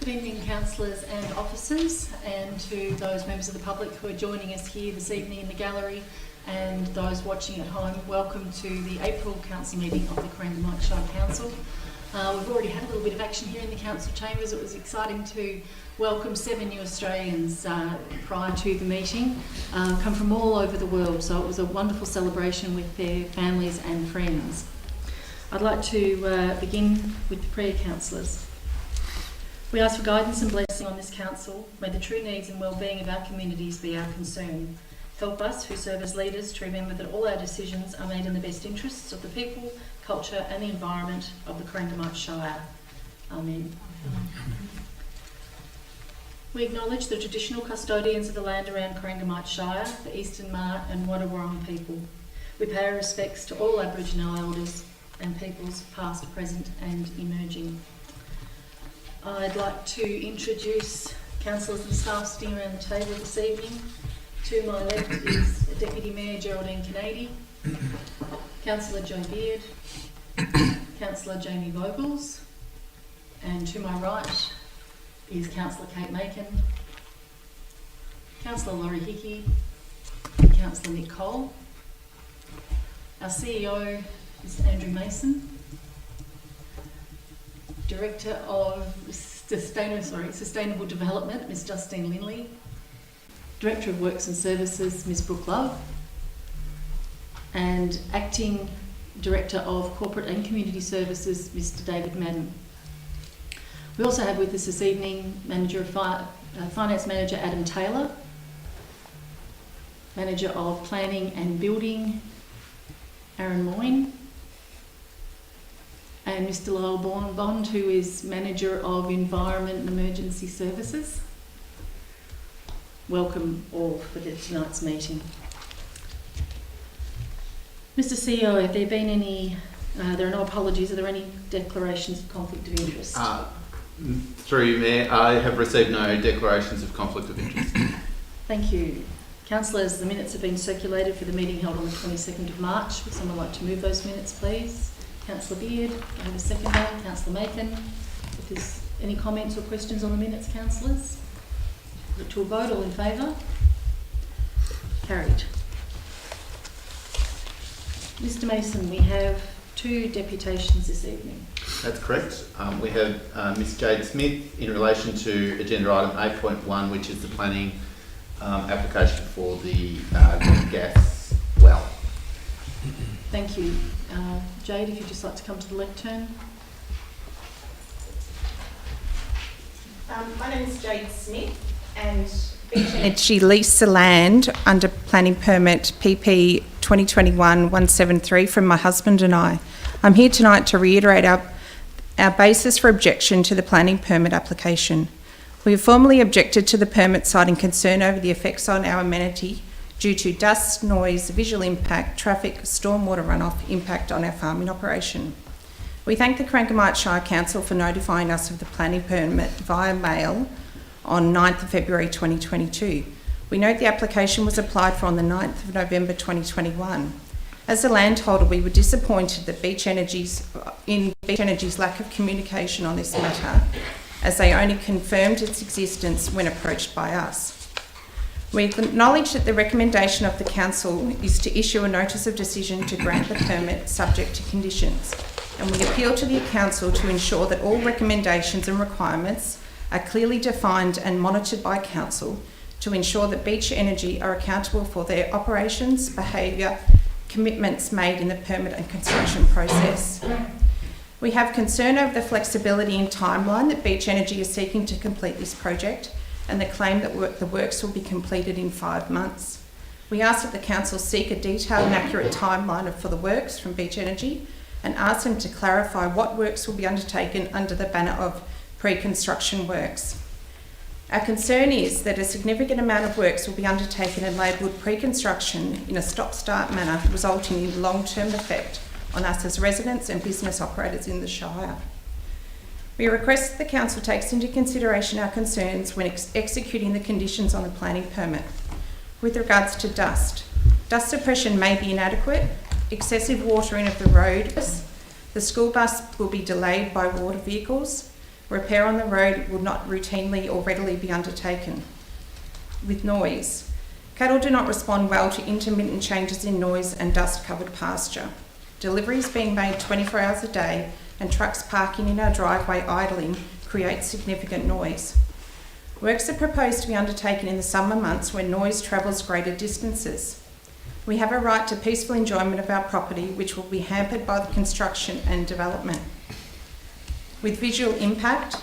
Good evening, councillors and officers, and to those members of the public who are joining us here this evening in the gallery, and those watching at home. Welcome to the April council meeting of the Corangamite Shire Council. We've already had a little bit of action here in the council chambers. It was exciting to welcome 7 new Australians prior to the meeting, come from all over the world, so it was a wonderful celebration with their families and friends. I'd like to begin with the prayer, councillors. We ask for guidance and blessing on this council. May the true needs and well-being of our communities be our concern. Help us who serve as leaders to remember that all our decisions are made in the best interests of the people, culture and the environment of the Corangamite Shire. Amen. We acknowledge the traditional custodians of the land around Corangamite Shire, the Eastern Mar and Wadawurrung people. We pay our respects to all Aboriginal elders and peoples past, present and emerging. I'd like to introduce councillors and staff sitting around the table this evening. To my left is Deputy Mayor Geraldine Kennedy, Councillor Joe Beard, Councillor Jamie Vogels, and to my right is Councillor Kate Macon, Councillor Laurie Hickey, and Councillor Nick Cole. Our CEO is Andrew Mason, Director of Sustainable Development, Ms Justine Linley, Director of Works and Services, Ms Brooke Love, and Acting Director of Corporate and Community Services, Mr David Madden. We also have with us this evening Finance Manager Adam Taylor, Manager of Planning and Building, Aaron Moyne, and Mr Lyle Bond, who is Manager of Environment and Emergency Services. Welcome all for tonight's meeting. Mr CEO, have there been any, there are no apologies, are there any declarations of conflict of interest? Through you, Mayor, I have received no declarations of conflict of interest. Thank you. Councillors, the minutes have been circulated for the meeting held on the 22nd of March. Would someone like to move those minutes, please? Councillor Beard, I have a seconder. Councillor Macon. If there's any comments or questions on the minutes, councillors? Put it to a vote, all in favour? Carried. Mr Mason, we have 2 deputations this evening. That's correct. We have Ms Jade Smith in relation to agenda item 8.1, which is the planning application for the gas well. Thank you. Jade, if you'd just like to come to the lectern. My name is Jade Smith and she leased the land under planning permit PP 2021-173 from my husband and I. I'm here tonight to reiterate our basis for objection to the planning permit application. We have formally objected to the permit, citing concern over the effects on our amenity due to dust, noise, visual impact, traffic, stormwater runoff impact on our farming operation. We thank the Corangamite Shire Council for notifying us of the planning permit via mail on 9th of February 2022. We note the application was applied for on the 9th of November 2021. As a landholder, we were disappointed that Beach Energy's lack of communication on this matter, as they only confirmed its existence when approached by us. We acknowledge that the recommendation of the Council is to issue a notice of decision to grant the permit subject to conditions, and we appeal to the Council to ensure that all recommendations and requirements are clearly defined and monitored by Council to ensure that Beach Energy are accountable for their operations, behaviour, commitments made in the permit and construction process. We have concern over the flexibility and timeline that Beach Energy is seeking to complete this project, and the claim that the works will be completed in 5 months. We ask that the Council seek a detailed and accurate timeline for the works from Beach Energy and ask them to clarify what works will be undertaken under the banner of pre-construction works. Our concern is that a significant amount of works will be undertaken and labelled pre-construction in a stop-start manner, resulting in long-term effect on us as residents and business operators in the Shire. We request that the Council takes into consideration our concerns when executing the conditions on the planning permit. With regards to dust suppression may be inadequate, excessive watering of the road, the school bus will be delayed by water vehicles, Repair on the road will not routinely or readily be undertaken. With noise. Cattle do not respond well to intermittent changes in noise and dust-covered pasture. Deliveries being made 24 hours a day and trucks parking in our driveway idling create significant noise. Works are proposed to be undertaken in the summer months when noise travels greater distances. We have a right to peaceful enjoyment of our property, which will be hampered by the construction and development. With visual impact,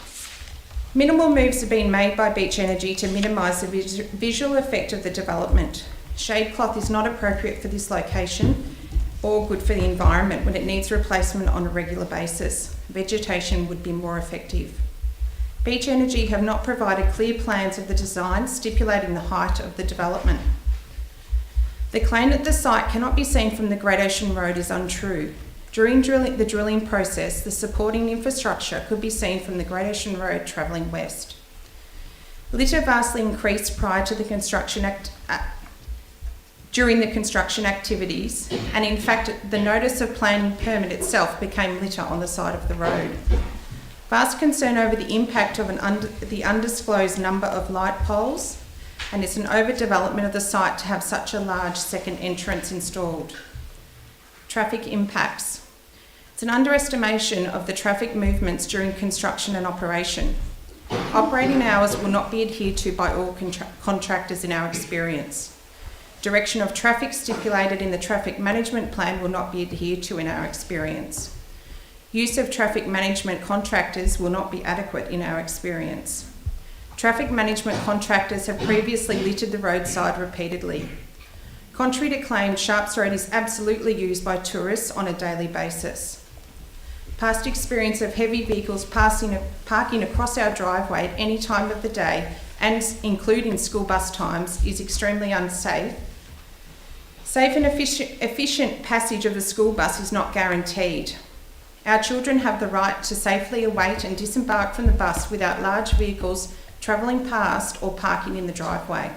minimal moves have been made by Beach Energy to minimise the visual effect of the development. Shade cloth is not appropriate for this location or good for the environment when it needs replacement on a regular basis. Vegetation would be more effective. Beach Energy have not provided clear plans of the design stipulating the height of the development. The claim that the site cannot be seen from the Great Ocean Road is untrue. During the drilling process, the supporting infrastructure could be seen from the Great Ocean Road travelling west. Litter vastly increased prior to the during the construction activities, and in fact the notice of planning permit itself became litter on the side of the road. Vast concern over the impact of the undisclosed number of light poles, and it's an overdevelopment of the site to have such a large second entrance installed. Traffic impacts. It's an underestimation of the traffic movements during construction and operation. Operating hours will not be adhered to by all contractors in our experience. Direction of traffic stipulated in the traffic management plan will not be adhered to in our experience. Use of traffic management contractors will not be adequate in our experience. Traffic management contractors have previously littered the roadside repeatedly. Contrary to claim, Sharps Road is absolutely used by tourists on a daily basis. Past experience of heavy vehicles parking across our driveway at any time of the day, and including school bus times, is extremely unsafe. Safe and efficient passage of the school bus is not guaranteed. Our children have the right to safely await and disembark from the bus without large vehicles travelling past or parking in the driveway.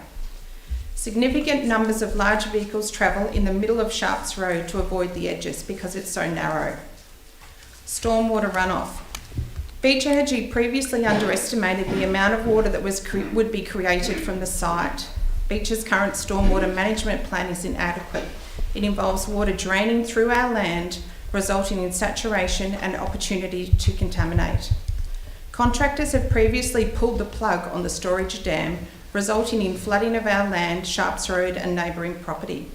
Significant numbers of large vehicles travel in the middle of Sharps Road to avoid the edges because it's so narrow. Stormwater runoff. Beach Energy previously underestimated the amount of water that would be created from the site. Beach's current stormwater management plan is inadequate. It involves water draining through our land, resulting in saturation and opportunity to contaminate. Contractors have previously pulled the plug on the storage dam, resulting in flooding of our land, Sharps Road and neighbouring property.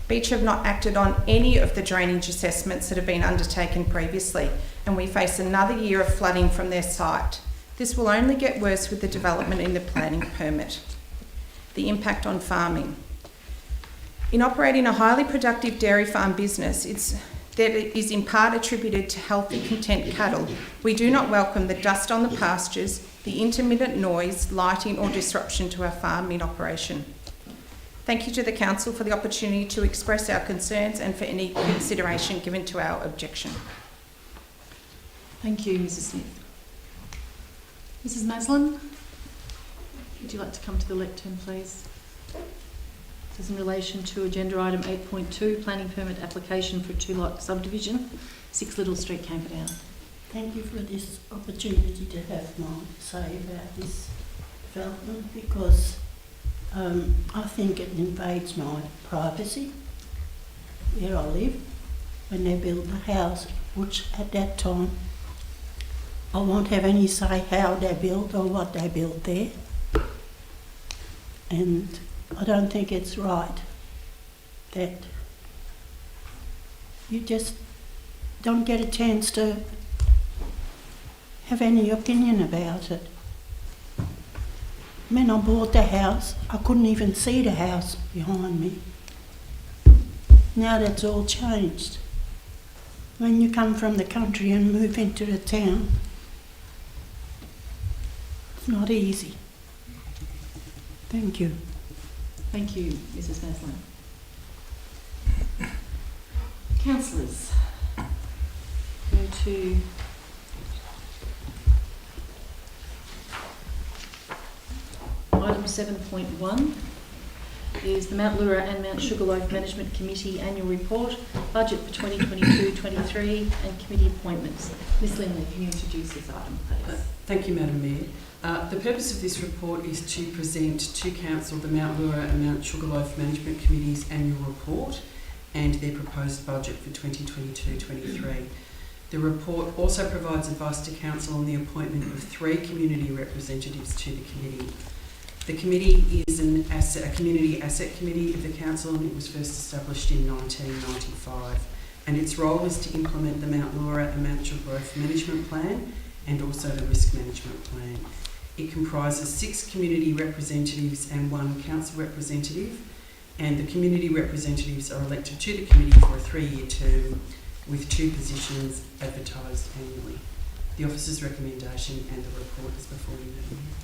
Beach have not acted on any of the drainage assessments that have been undertaken previously, and we face another year of flooding from their site. This will only get worse with the development in the planning permit. The impact on farming. In operating a highly productive dairy farm business, that is in part attributed to healthy, content cattle. We do not welcome the dust on the pastures, the intermittent noise, lighting or disruption to our farm in operation. Thank you to the Council for the opportunity to express our concerns and for any consideration given to our objection. Thank you, Mrs Smith. Mrs Maslin, would you like to come to the lectern, please? This is in relation to agenda item 8.2, planning permit application for a two-lot subdivision, 6 Little Street, Camperdown. Thank you for this opportunity to have my say about this development, because I think it invades my privacy where I live when they build the house, which at that time I won't have any say how they build or what they build there. And I don't think it's right that you just don't get a chance to have any opinion about it. When I bought the house, I couldn't even see the house behind me. Now that's all changed. When you come from the country and move into the town, it's not easy. Thank you. Thank you, Mrs Maslin. Councillors, go to item 7.1 is the Mount Lura and Mount Sugarloaf Management Committee Annual Report, Budget for 2022-23 and Committee Appointments. Ms Lindley, can you introduce this item, please? Thank you, Madam Mayor. The purpose of this report is to present to Council the Mount Lura and Mount Sugarloaf Management Committee's annual report and their proposed budget for 2022-23. The report also provides advice to Council on the appointment of 3 community representatives to the committee. The committee is a community asset committee of the Council, and it was first established in 1995. And its role is to implement the Mount Lura and Mount Sugarloaf Management Plan and also the Risk Management Plan. It comprises 6 community representatives and 1 council representative, and the community representatives are elected to the committee for a 3-year term with 2 positions advertised annually. The officer's recommendation and the report is before you, Madam Mayor.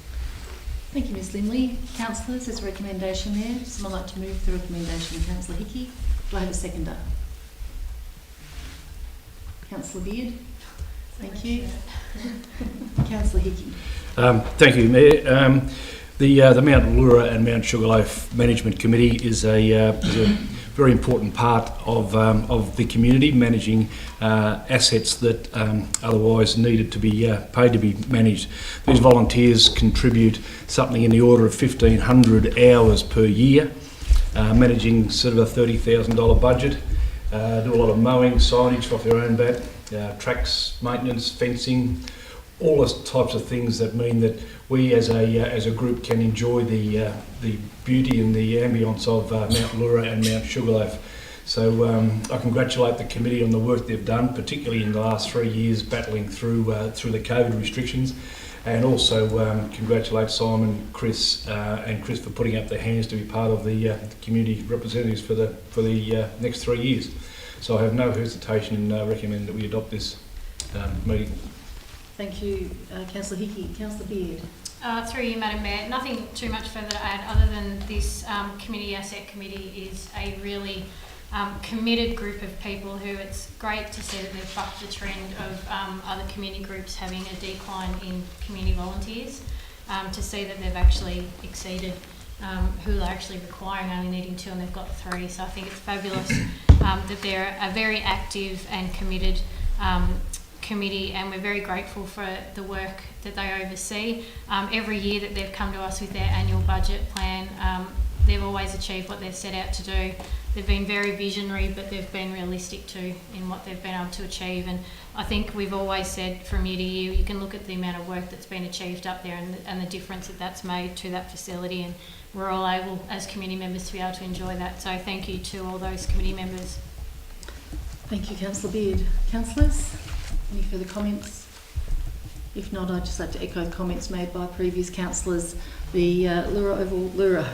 Thank you, Ms Lindley. Councillors, there's a recommendation there. Does someone like to move the recommendation? Councillor Hickey. Do I have a seconder? Councillor Beard. Thank you. Councillor Hickey. Thank you, Mayor. The Mount Lura and Mount Sugarloaf Management Committee is a very important part of the community, managing assets that otherwise needed to be paid to be managed. These volunteers contribute something in the order of 1,500 hours per year, managing sort of a $30,000 budget, do a lot of mowing, signage off their own bat, tracks, maintenance, fencing, all those types of things that mean that we as a group can enjoy the beauty and the ambience of Mount Lura and Mount Sugarloaf. So I congratulate the committee on the work they've done, particularly in the last 3 years battling through the COVID restrictions, and also congratulate Simon, Chris for putting up their hands to be part of the community representatives for the next 3 years. So I have no hesitation in recommending that we adopt this meeting. Thank you, Councillor Hickey. Councillor Beard. Through you, Madam Mayor, nothing too much further to add other than this community asset committee is a really committed group of people who it's great to see that they've bucked the trend of other community groups having a decline in community volunteers, to see that they've actually exceeded who they're actually requiring, only needing 2 and they've got 3. So I think it's fabulous that they're a very active and committed committee, and we're very grateful for the work that they oversee. Every year that they've come to us with their annual budget plan, they've always achieved what they've set out to do. They've been very visionary, but they've been realistic too in what they've been able to achieve. And I think we've always said from year to year, you can look at the amount of work that's been achieved up there and the difference that that's made to that facility, and we're all able as community members to be able to enjoy that. So thank you to all those committee members. Thank you, Councillor Beard. Councillors, any further comments? If not, I'd just like to echo comments made by previous councillors. The Mount Lura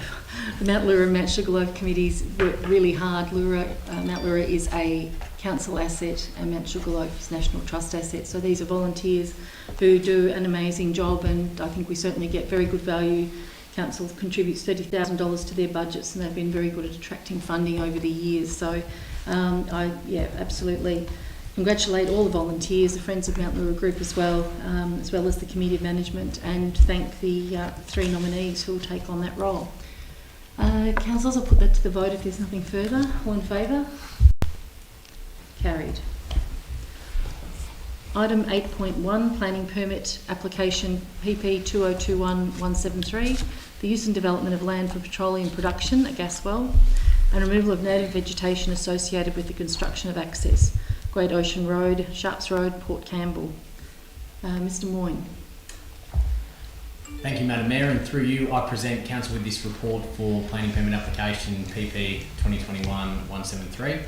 and Mount Sugarloaf committees work really hard. Mount Lura is a council asset and Mount Sugarloaf is National Trust asset. So these are volunteers who do an amazing job, and I think we certainly get very good value. Council contributes $30,000 to their budgets, and they've been very good at attracting funding over the years. So I absolutely congratulate all the volunteers, the Friends of Mount Lura group as well as the committee of management, and thank the 3 nominees who will take on that role. Councillors, I'll put that to the vote if there's nothing further. All in favour? Carried. Item 8.1, Planning Permit Application PP 2021-173, the use and development of land for petroleum production, a gas well, and removal of native vegetation associated with the construction of access. Great Ocean Road, Sharps Road, Port Campbell. Mr Moyne. Thank you, Madam Mayor, and through you I present Council with this report for Planning Permit Application PP 2021-173.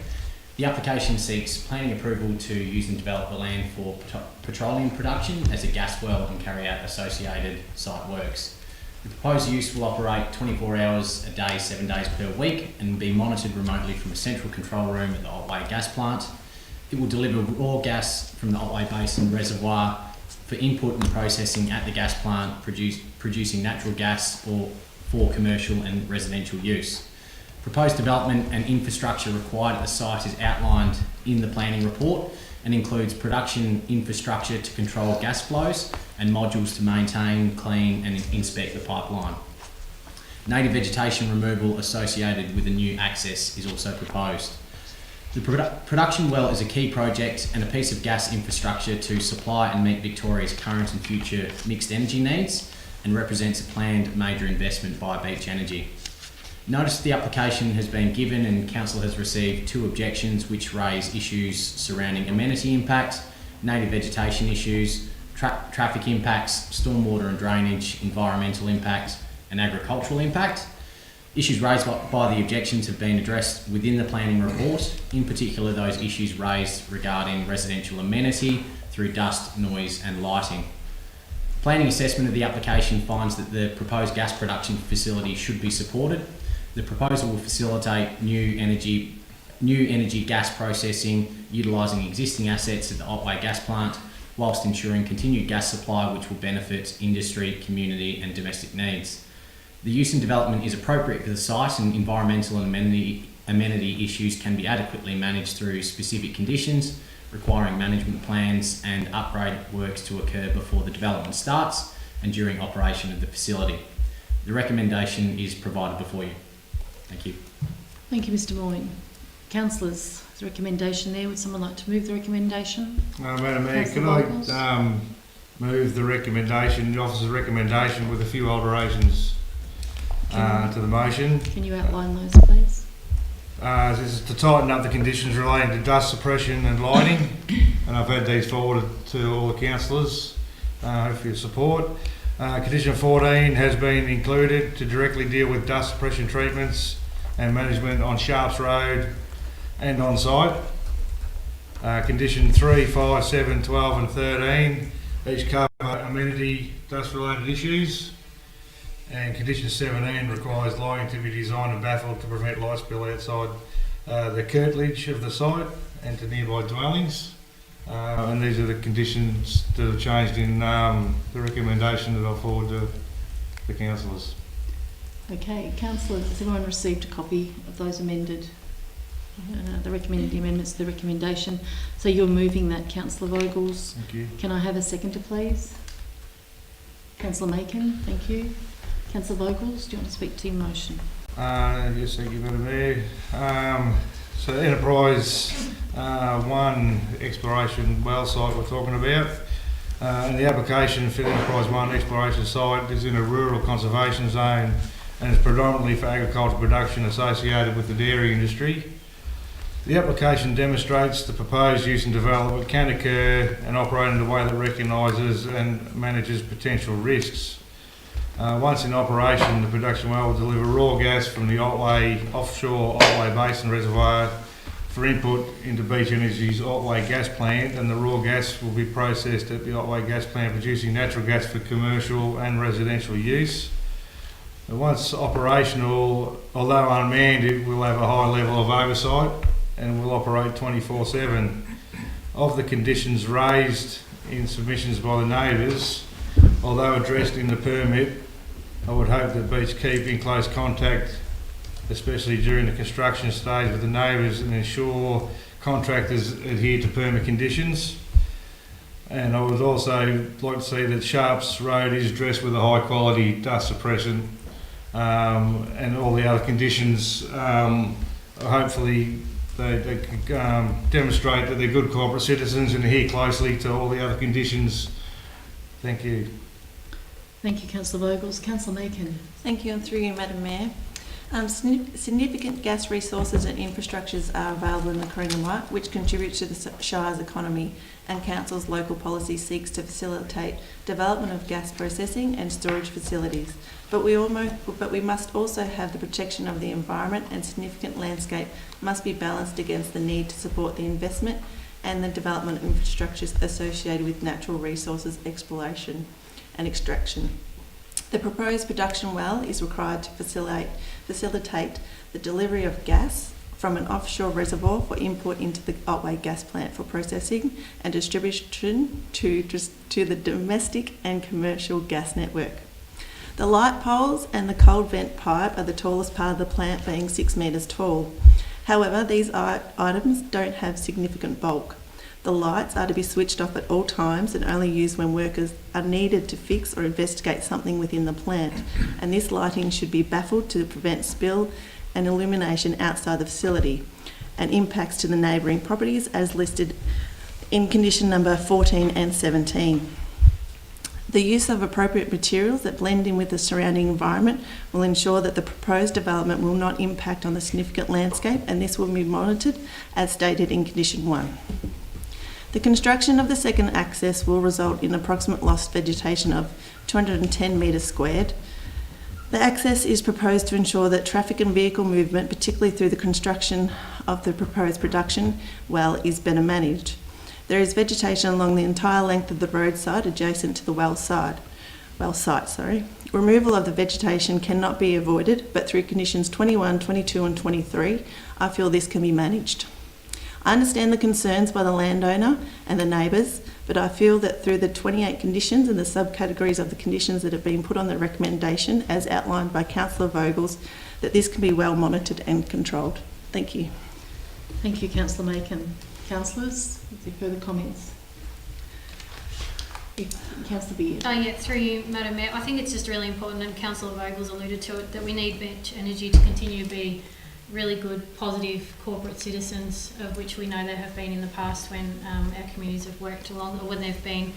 The application seeks planning approval to use and develop the land for petroleum production as a gas well and carry out associated site works. The proposed use will operate 24 hours a day, 7 days per week, and be monitored remotely from a central control room at the Otway gas plant. It will deliver raw gas from the Otway Basin reservoir for input and processing at the gas plant, producing natural gas for commercial and residential use. Proposed development and infrastructure required at the site is outlined in the planning report and includes production infrastructure to control gas flows and modules to maintain, clean and inspect the pipeline. Native vegetation removal associated with the new access is also proposed. The production well is a key project and a piece of gas infrastructure to supply and meet Victoria's current and future mixed energy needs, and represents a planned major investment by Beach Energy. Notice the application has been given and Council has received 2 objections which raise issues surrounding amenity impact, native vegetation issues, traffic impacts, stormwater and drainage, environmental impact and agricultural impact. Issues raised by the objections have been addressed within the planning report, in particular those issues raised regarding residential amenity through dust, noise and lighting. Planning assessment of the application finds that the proposed gas production facility should be supported. The proposal will facilitate new energy gas processing, utilising existing assets at the Otway gas plant, whilst ensuring continued gas supply which will benefit industry, community and domestic needs. The use and development is appropriate for the site, and environmental and amenity issues can be adequately managed through specific conditions, requiring management plans and upgrade works to occur before the development starts and during operation of the facility. The recommendation is provided before you. Thank you. Thank you, Mr. Moyne. Councillors, there's a recommendation there. Would someone like to move the recommendation? Madam Mayor, Councillor can Vocals? I move the recommendation, the officer's recommendation with a few alterations to the motion? Can you outline those, please? This is to tighten up the conditions relating to dust suppression and lighting, and I've had these forwarded to all the councillors for your support. Condition 14 has been included to directly deal with dust suppression treatments and management on Sharps Road and on site. Condition 3, 5, 7, 12 and 13 each cover amenity dust related issues. And condition 17 requires lighting to be designed and baffled to prevent light spill outside the curtilage of the site and to nearby dwellings. And these are the conditions that have changed in the recommendation that I'll forward to the councillors. Okay, councillors, has everyone received a copy of those amended, the recommended amendments to the recommendation? So you're moving that, Councillor Vocals. Thank you. Can I have a seconder, please? Councillor Macon, thank you. Councillor Vocals, do you want to speak to your motion? Yes, thank you, Madam Mayor. So Enterprise 1 exploration well site we're talking about. And the application for the Enterprise 1 exploration site is in a rural conservation zone and is predominantly for agricultural production associated with the dairy industry. The application demonstrates the proposed use and development can occur and operate in a way that recognises and manages potential risks. Once in operation, the production well will deliver raw gas from the offshore Otway Basin Reservoir for input into Beach Energy's Otway gas plant, and the raw gas will be processed at the Otway gas plant, producing natural gas for commercial and residential use. Once operational, although unmanned, it will have a high level of oversight and will operate 24/7. Of the conditions raised in submissions by the neighbours, although addressed in the permit, I would hope that Beach keep in close contact, especially during the construction stage, with the neighbours and ensure contractors adhere to permit conditions. And I would also like to see that Sharps Road is dressed with a high quality dust suppression and all the other conditions. Hopefully they can demonstrate that they're good corporate citizens and adhere closely to all the other conditions. Thank you. Thank you, Councillor Vocals. Councillor Macon. Thank you, and through you, Madam Mayor. Significant gas resources and infrastructures are available in the Corangamite, which contributes to the Shire's economy, and Council's local policy seeks to facilitate development of gas processing and storage facilities. But we must also have the protection of the environment, and significant landscape must be balanced against the need to support the investment and the development of infrastructures associated with natural resources exploration and extraction. The proposed production well is required to facilitate the delivery of gas from an offshore reservoir for input into the Otway gas plant for processing and distribution to the domestic and commercial gas network. The light poles and the cold vent pipe are the tallest part of the plant, being 6 metres tall. However, these items don't have significant bulk. The lights are to be switched off at all times and only used when workers are needed to fix or investigate something within the plant. And this lighting should be baffled to prevent spill and illumination outside the facility. and impacts to the neighbouring properties as listed in condition number 14 and 17. The use of appropriate materials that blend in with the surrounding environment will ensure that the proposed development will not impact on the significant landscape, and this will be monitored as stated in condition 1. The construction of the second access will result in approximate lost vegetation of 210 metres squared. The access is proposed to ensure that traffic and vehicle movement, particularly through the construction of the proposed production well, is better managed. There is vegetation along the entire length of the roadside adjacent to the well site. Removal of the vegetation cannot be avoided, but through conditions 21, 22 and 23, I feel this can be managed. I understand the concerns by the landowner and the neighbours, but I feel that through the 28 conditions and the subcategories of the conditions that have been put on the recommendation as outlined by Councillor Vogels, that this can be well monitored and controlled. Thank you. Thank you, Councillor Macon. Councillors, is there further comments? Councillor Beard. Through you, Madam Mayor. I think it's just really important, and Councillor Vogels alluded to it, that we need Beach Energy to continue to be really good, positive corporate citizens, of which we know there have been in the past when our communities have worked along, or when they've been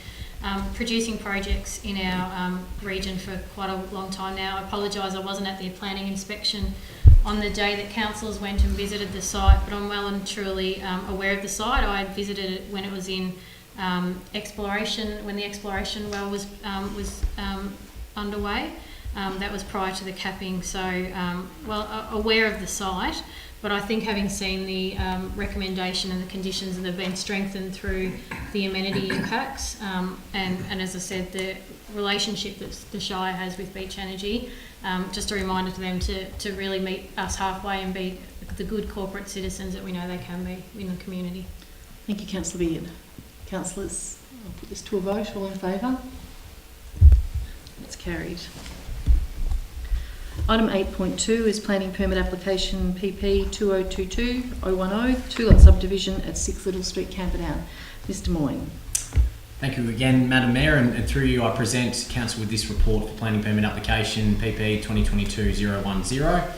producing projects in our region for quite a long time now. I apologise, I wasn't at the planning inspection on the day that councils went and visited the site, but I'm well and truly aware of the site. I had visited it when it was in exploration, when the exploration well was underway. That was prior to the capping, so aware of the site, but I think having seen the recommendation and the conditions that have been strengthened through the amenity impacts, and as I said, the relationship that the Shire has with Beach Energy, just a reminder to them to really meet us halfway and be the good corporate citizens that we know they can be in the community. Thank you, Councillor Beard. Councillors, I'll put this to a vote. All in favour? It's carried. Item 8.2 is planning permit application PP 2022-010, two-lot subdivision at 6 Little Street, Camperdown. Mr Moyne. Thank you again, Madam Mayor, and through you I present Council with this report for planning permit application PP 2022-010.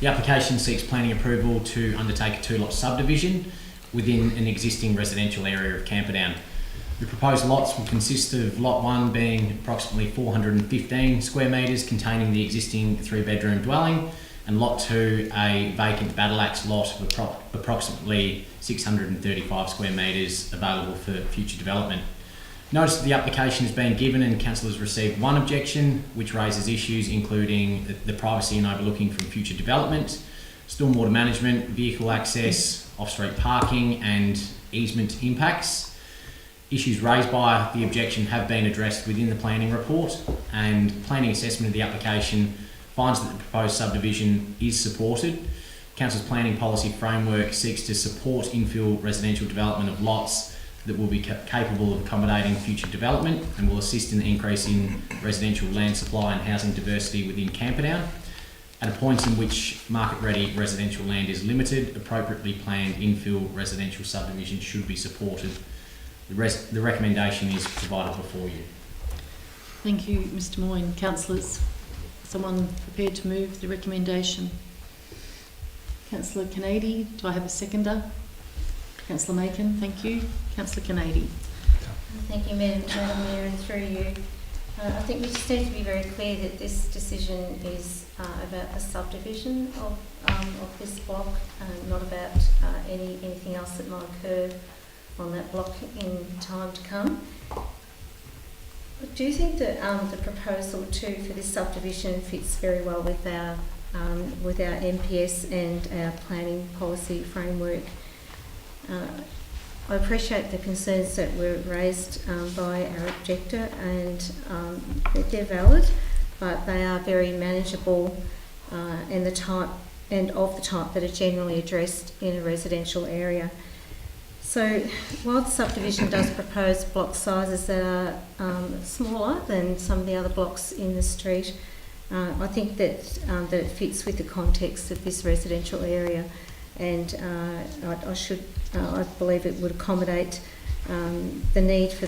The application seeks planning approval to undertake a two-lot subdivision within an existing residential area of Camperdown. The proposed lots will consist of lot 1 being approximately 415 square metres containing the existing 3-bedroom dwelling, and lot 2 a vacant battle axe lot of approximately 635 square metres available for future development. Notice that the application has been given and councillors received one objection, which raises issues including the privacy and overlooking from future development, stormwater management, vehicle access, off-street parking and easement impacts. Issues raised by the objection have been addressed within the planning report, and planning assessment of the application finds that the proposed subdivision is supported. Council's planning policy framework seeks to support infill residential development of lots that will be capable of accommodating future development and will assist in the increase in residential land supply and housing diversity within Camperdown. At a point in which market-ready residential land is limited, appropriately planned infill residential subdivision should be supported. The recommendation is provided before you. Thank you, Mr Moyne. Councillors, someone prepared to move the recommendation? Councillor Kennedy, do I have a seconder? Councillor Macon, thank you. Councillor Kennedy. Thank you, Madam Mayor, and through you. I think we just need to be very clear that this decision is about a subdivision of this block, not about anything else that might occur on that block in time to come. Do you think that the proposal for this subdivision fits very well with our MPS and our planning policy framework? I appreciate the concerns that were raised by our objector, and they're valid, but they are very manageable and of the type that are generally addressed in a residential area. So while the subdivision does propose block sizes that are smaller than some of the other blocks in the street, I think that it fits with the context of this residential area, and I believe it would accommodate the need for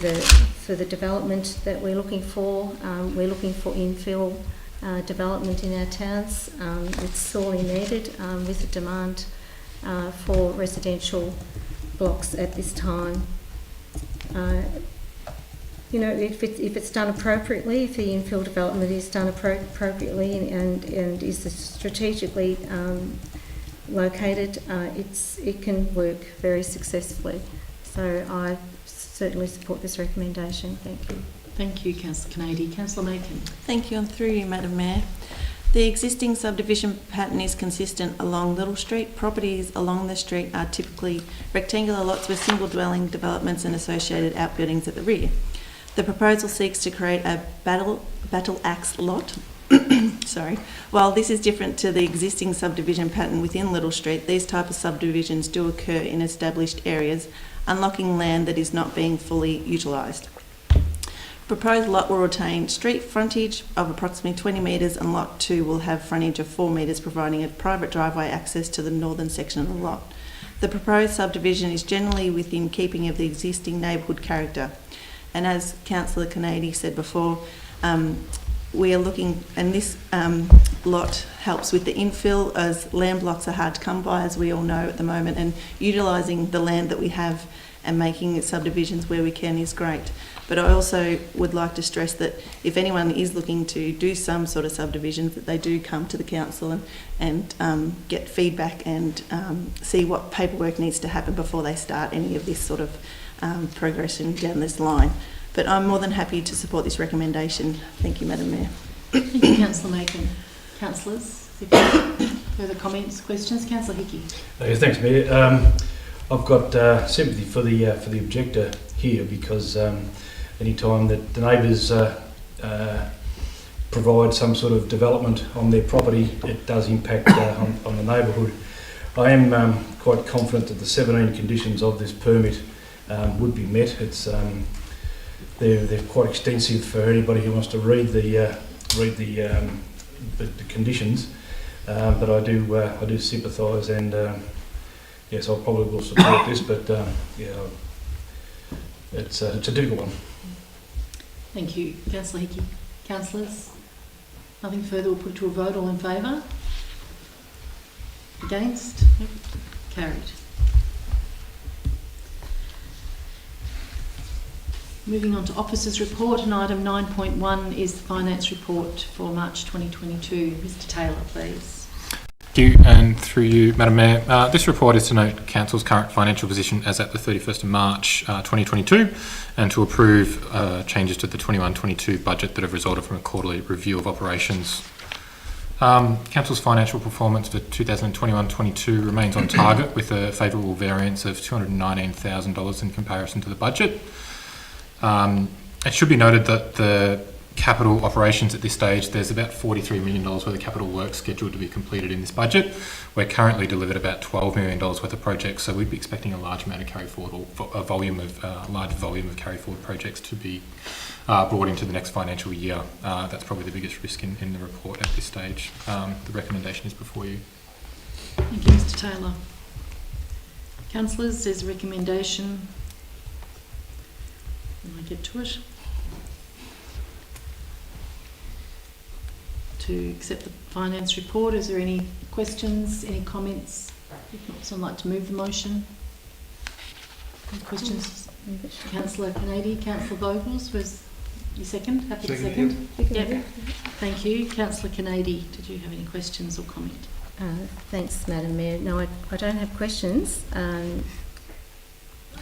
the development that we're looking for. We're looking for infill development in our towns. It's sorely needed with the demand for residential blocks at this time. You know, if it's done appropriately, if the infill development is done appropriately and is strategically located, it can work very successfully. So I certainly support this recommendation. Thank you. Thank you, Councillor Canady. Councillor Macon. Thank you, and through you, Madam Mayor. The existing subdivision pattern is consistent along Little Street. Properties along the street are typically rectangular lots with single dwelling developments and associated outbuildings at the rear. The proposal seeks to create a battle axe lot. Sorry. While this is different to the existing subdivision pattern within Little Street, these type of subdivisions do occur in established areas, unlocking land that is not being fully utilised. Proposed lot will retain street frontage of approximately 20 metres and lot 2 will have frontage of 4 metres, providing a private driveway access to the northern section of the lot. The proposed subdivision is generally within keeping of the existing neighbourhood character. And as Councillor Canady said before, we are looking, and this lot helps with the infill, as land blocks are hard to come by, as we all know at the moment, and utilising the land that we have and making subdivisions where we can is great. But I also would like to stress that if anyone is looking to do some sort of subdivisions, that they do come to the council and get feedback and see what paperwork needs to happen before they start any of this sort of progression down this line. But I'm more than happy to support this recommendation. Thank you, Madam Mayor. Thank you, Councillor Macon. Councillors, if you have further comments, questions? Councillor Hickey. Thanks, Mayor. I've got sympathy for the objector here, because any time that the neighbours provide some sort of development on their property, it does impact on the neighbourhood. I am quite confident that the 17 conditions of this permit would be met. It's they're quite extensive for anybody who wants to read the conditions, but I do sympathise, and yes, I probably will support this, but yeah, it's a difficult one. Thank you, Councillor Hickey. Councillors, nothing further. We'll put it to a vote. All in favour? Against? Yep. Carried. Moving on to Officers' Report, and item 9.1 is the Finance Report for March 2022. Mr Taylor, please. Thank you, and through you, Madam Mayor. This report is to note Council's current financial position as at the 31st of March 2022, and to approve changes to the 21-22 budget that have resulted from a quarterly review of operations. Council's financial performance for 2021-22 remains on target, with a favourable variance of $219,000 in comparison to the budget. It should be noted that the capital operations at this stage, there's about $43 million worth of capital work scheduled to be completed in this budget. We're currently delivered about $12 million worth of projects, so we'd be expecting a large amount of carry forward, or a large volume of carry forward projects to be brought into the next financial year. That's probably the biggest risk in the report at this stage. The recommendation is before you. Thank you, Mr Taylor. Councillors, there's a recommendation. When I get to it. To accept the finance report. Is there any questions, any comments? If not, someone like to move the motion. Any questions? Councillor Canady, Councillor Vogels, was you second? Happy to second? Yep. Thank you. Councillor Canady, did you have any questions or comment? Thanks, Madam Mayor. No, I don't have questions.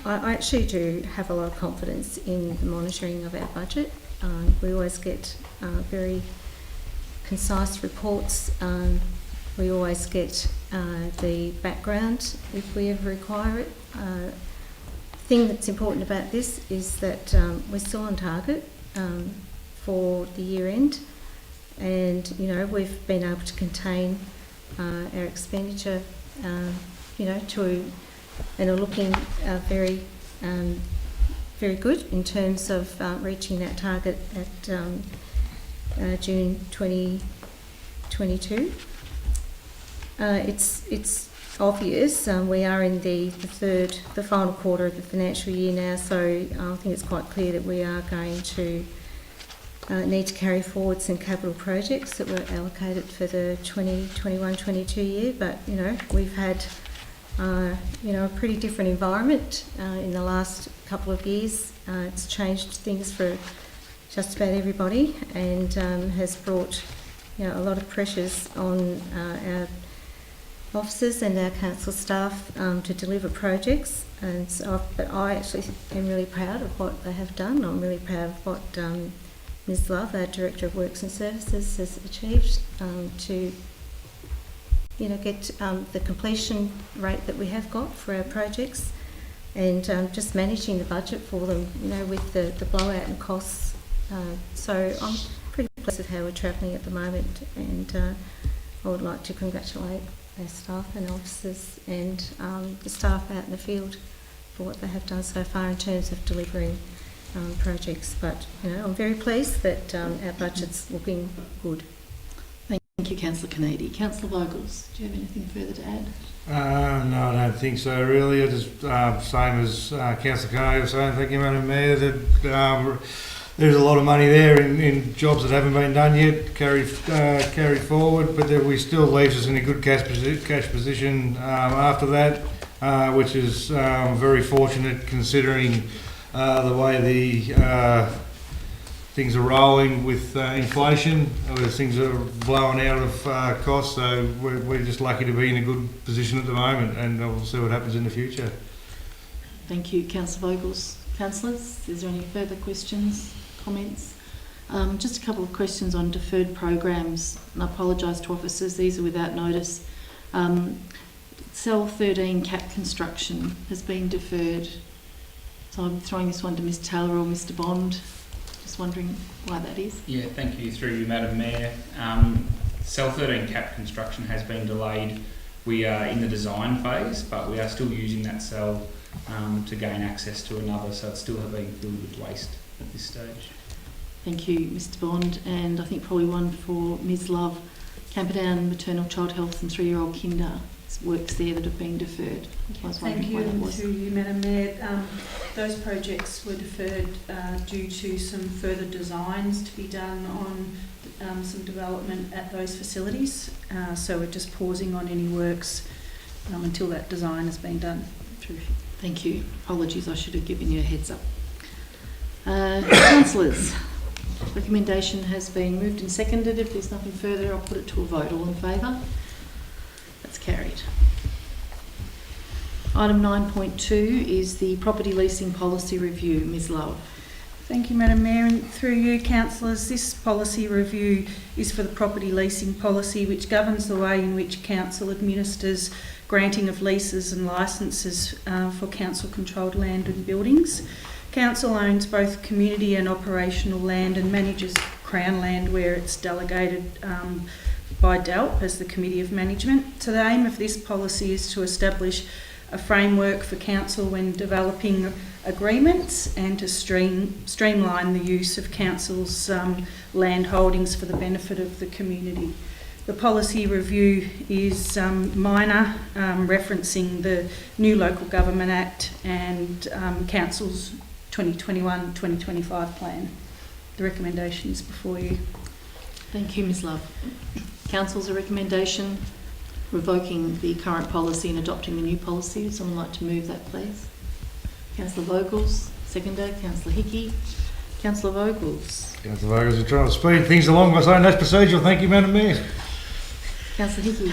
I actually do have a lot of confidence in the monitoring of our budget. We always get very concise reports. We always get the background if we ever require it. The thing that's important about this is that we're still on target for the year end, and we've been able to contain our expenditure, and are looking very good in terms of reaching that target at June 2022. It's obvious we are in the final quarter of the financial year now, so I think it's quite clear that we are going to need to carry forward some capital projects that were allocated for the 2021-22 year. But we've had a pretty different environment in the last couple of years. It's changed things for just about everybody and has brought a lot of pressures on our officers and our council staff to deliver projects. And so, but I actually am really proud of what they have done. I'm really proud of what Ms Love, our Director of Works and Services, has achieved to get the completion rate that we have got for our projects, and just managing the budget for them, with the blowout and costs. So I'm pretty pleased with how we're travelling at the moment, and I would like to congratulate our staff and officers and the staff out in the field for what they have done so far in terms of delivering projects. But I'm very pleased that our budget's looking good. Thank you, Councillor Kennedy. Councillor Vogels, do you have anything further to add? No, I don't think so, really. I just, same as Councillor Kennedy was saying, thank you, Madam Mayor, that there's a lot of money there in jobs that haven't been done yet, carried forward, but that we still leaves us in a good cash position after that, which is very fortunate considering the way the things are rolling with inflation, where things are blowing out of cost. So we're just lucky to be in a good position at the moment, and we'll see what happens in the future. Thank you, Councillor Vogels. Councillors, is there any further questions, comments? Just a couple of questions on deferred programs, and I apologise to officers, these are without notice. Cell 13 cap construction has been deferred, so I'm throwing this one to Ms Taylor or Mr Bond. Just wondering why that is. Yeah, thank you, through you, Madam Mayor. Cell 13 cap construction has been delayed. We are in the design phase, but we are still using that cell to gain access to another, so it's still being filled with waste at this stage. Thank you, Mr Bond, and I think probably one for Ms Love. Camperdown Maternal Child Health and 3-year-old kinder works there that have been deferred. Thank you, and through you, Madam Mayor. Those projects were deferred due to some further designs to be done on some development at those facilities. So we're just pausing on any works until that design has been done. Thank you. Apologies, I should have given you a heads up. Councillors, recommendation has been moved and seconded. If there's nothing further, I'll put it to a vote. All in favour? That's carried. Item 9.2 is the property leasing policy review. Ms Love. Thank you, Madam Mayor, and through you, councillors, this policy review is for the property leasing policy, which governs the way in which council administers granting of leases and licences for council-controlled land and buildings. Council owns both community and operational land and manages Crown land where it's delegated by DELP as the Committee of Management. So the aim of this policy is to establish a framework for council when developing agreements and to streamline the use of council's land holdings for the benefit of the community. The policy review is minor, referencing the new Local Government Act and council's 2021-2025 plan. The recommendation is before you. Thank you, Ms Love. Council's a recommendation revoking the current policy and adopting the new policy. Would someone like to move that, please? Councillor Vogels, seconder. Councillor Hickey. Councillor Vogels. Councillor Vogels is trying to speed things along by saying that's procedural. Thank you, Madam Mayor. Councillor Hickey.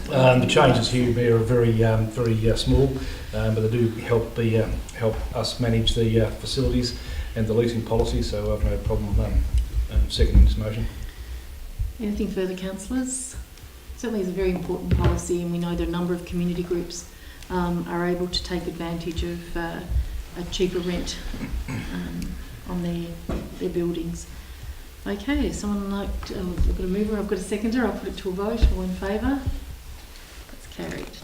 The changes here are very small, but they do help us manage the facilities and the leasing policy, so I've no problem seconding this motion. Anything further, councillors? Certainly it's a very important policy, and we know that a number of community groups are able to take advantage of a cheaper rent on their buildings. Okay, someone like to, I've got a mover, I've got a seconder, I'll put it to a vote. All in favour? That's carried.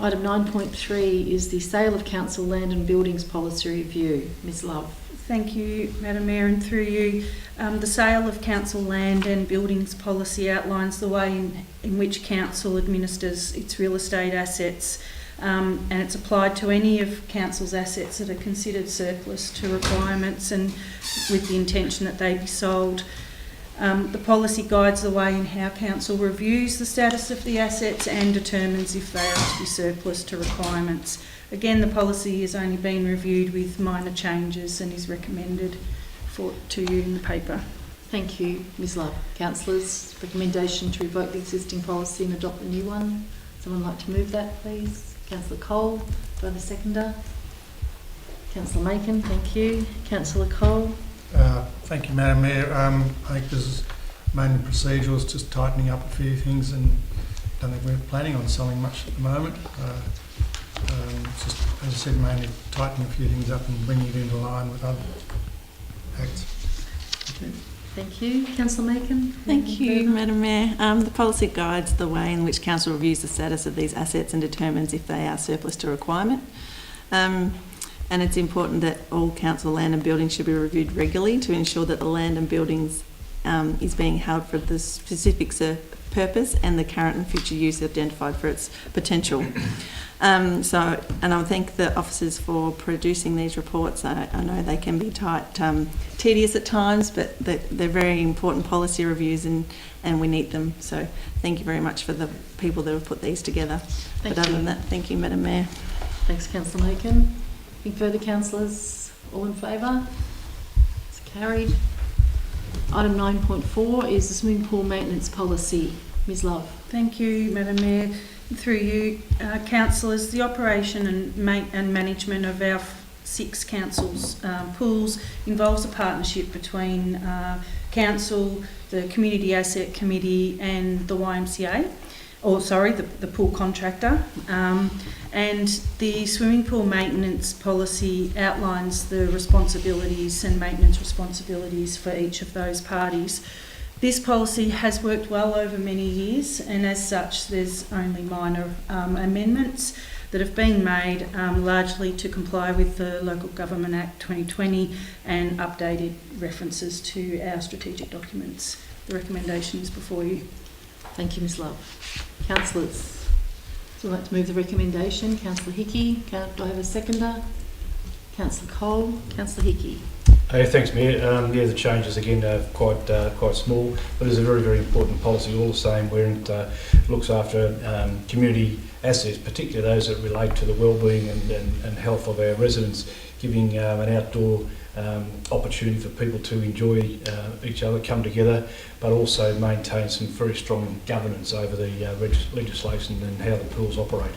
Item 9.3 is the sale of council land and buildings policy review. Ms Love. Thank you, Madam Mayor, and through you, the sale of council land and buildings policy outlines the way in which council administers its real estate assets, and it's applied to any of council's assets that are considered surplus to requirements and with the intention that they be sold. The policy guides the way in how council reviews the status of the assets and determines if they are to be surplus to requirements. Again, the policy has only been reviewed with minor changes and is recommended to you in the paper. Thank you, Ms Love. Councillors, recommendation to revoke the existing policy and adopt the new one. Someone like to move that, please? Councillor Cole, do I have a seconder? Councillor Macon, thank you. Councillor Cole. Thank you, Madam Mayor. I think this is mainly procedural, just tightening up a few things, and I don't think we're planning on selling much at the moment. Just, as I said, mainly tightening a few things up and bringing it into line with other acts. Thank you. Councillor Macon. Thank you, Madam Mayor. The policy guides the way in which council reviews the status of these assets and determines if they are surplus to requirement. And it's important that all council land and buildings should be reviewed regularly to ensure that the land and buildings is being held for the specific purpose and the current and future use identified for its potential. And I thank the officers for producing these reports. I know they can be tedious at times, but they're very important policy reviews and we need them. So thank you very much for the people that have put these together. But other than that, thank you, Madam Mayor. Thanks, Councillor Macon. Any further councillors? All in favour? It's carried. Item 9.4 is the swimming pool maintenance policy. Ms Love. Thank you, Madam Mayor. Through you, councillors, the operation and management of our 6 councils' pools involves a partnership between council, the Community Asset Committee and the YMCA, the pool contractor. And the swimming pool maintenance policy outlines the responsibilities and maintenance responsibilities for each of those parties. This policy has worked well over many years, and as such there's only minor amendments that have been made, largely to comply with the Local Government Act 2020 and updated references to our strategic documents. The recommendation is before you. Thank you, Ms Love. Councillors, would you like to move the recommendation? Councillor Hickey. Do I have a seconder? Councillor Cole. Councillor Hickey. Thanks, Mayor. The changes again are quite small, but it's a very, very important policy all the same, where it looks after community assets, particularly those that relate to the wellbeing and health of our residents, giving an outdoor opportunity for people to enjoy each other, come together, but also maintain some very strong governance over the legislation and how the pools operate.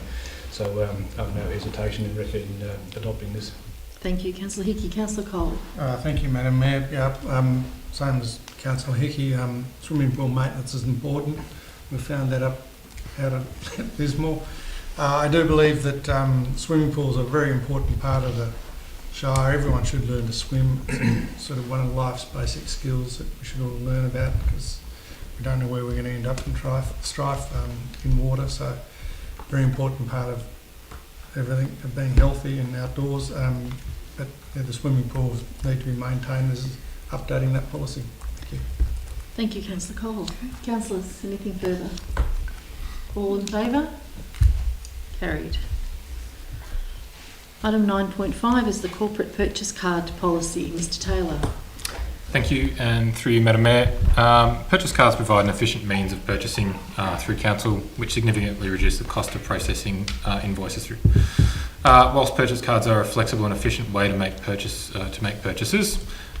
So I have no hesitation in adopting this. Thank you, Councillor Hickey. Councillor Cole. Thank you, Madam Mayor. Same as Councillor Hickey, swimming pool maintenance is important. We found that out at Lismore. I do believe that swimming pools are a very important part of the Shire. Everyone should learn to swim. It's sort of one of life's basic skills that we should all learn about, because we don't know where we're going to end up in strife in water. So very important part of everything, of being healthy and outdoors. But the swimming pools need to be maintained. This is updating that policy. Thank you. Thank you, Councillor Cole. Councillors, anything further? All in favour? Carried. Item 9.5 is the corporate purchase card policy. Mr Taylor. Thank you, and through you, Madam Mayor. Purchase cards provide an efficient means of purchasing through council, which significantly reduce the cost of processing invoices through. Whilst purchase cards are a flexible and efficient way to make purchases,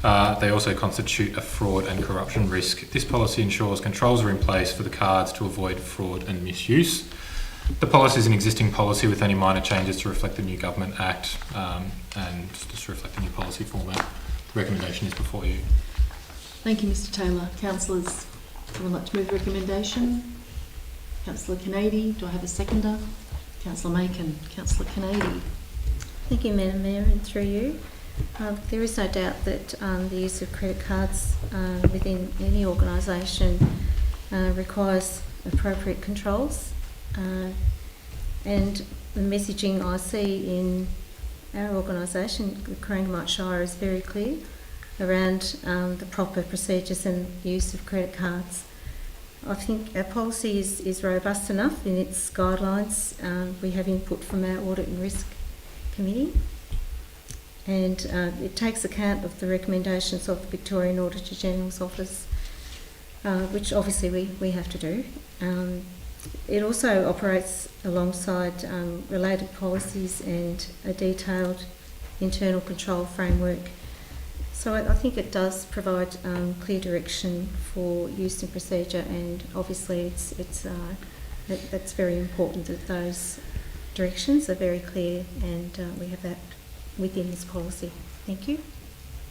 they also constitute a fraud and corruption risk. This policy ensures controls are in place for the cards to avoid fraud and misuse. The policy is an existing policy with only minor changes to reflect the new Government Act and just to reflect the new policy format. The recommendation is before you. Thank you, Mr Taylor. Councillors, would like to move the recommendation? Councillor Kennedy, do I have a seconder? Councillor Macon. Councillor Kennedy. Thank you, Madam Mayor, and through you. There is no doubt that the use of credit cards within any organisation requires appropriate controls, and the messaging I see in our organisation, the Corangamite Shire, is very clear around the proper procedures and use of credit cards. I think our policy is robust enough in its guidelines. We have input from our Audit and Risk Committee, and it takes account of the recommendations of the Victorian Auditor General's Office. which obviously we have to do. It also operates alongside related policies and a detailed internal control framework. So I think it does provide clear direction for use and procedure, and obviously that's very important that those directions are very clear, and we have that within this policy. Thank you.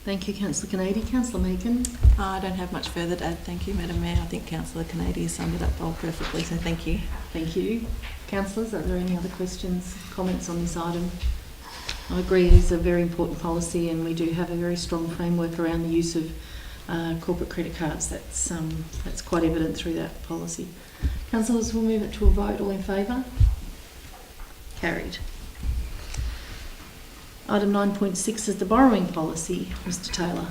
Thank you, Councillor Kennedy. Councillor Meakin. I don't have much further to add. Thank you, Madam Mayor. I think Councillor Kennedy has summed it up all perfectly, so thank you. Thank you. Councillors, are there any other questions, comments on this item? I agree, it is a very important policy, and we do have a very strong framework around the use of corporate credit cards. That's quite evident through that policy. Councillors, we'll move it to a vote. All in favour? Carried. Item 9.6 is the borrowing policy. Mr Taylor.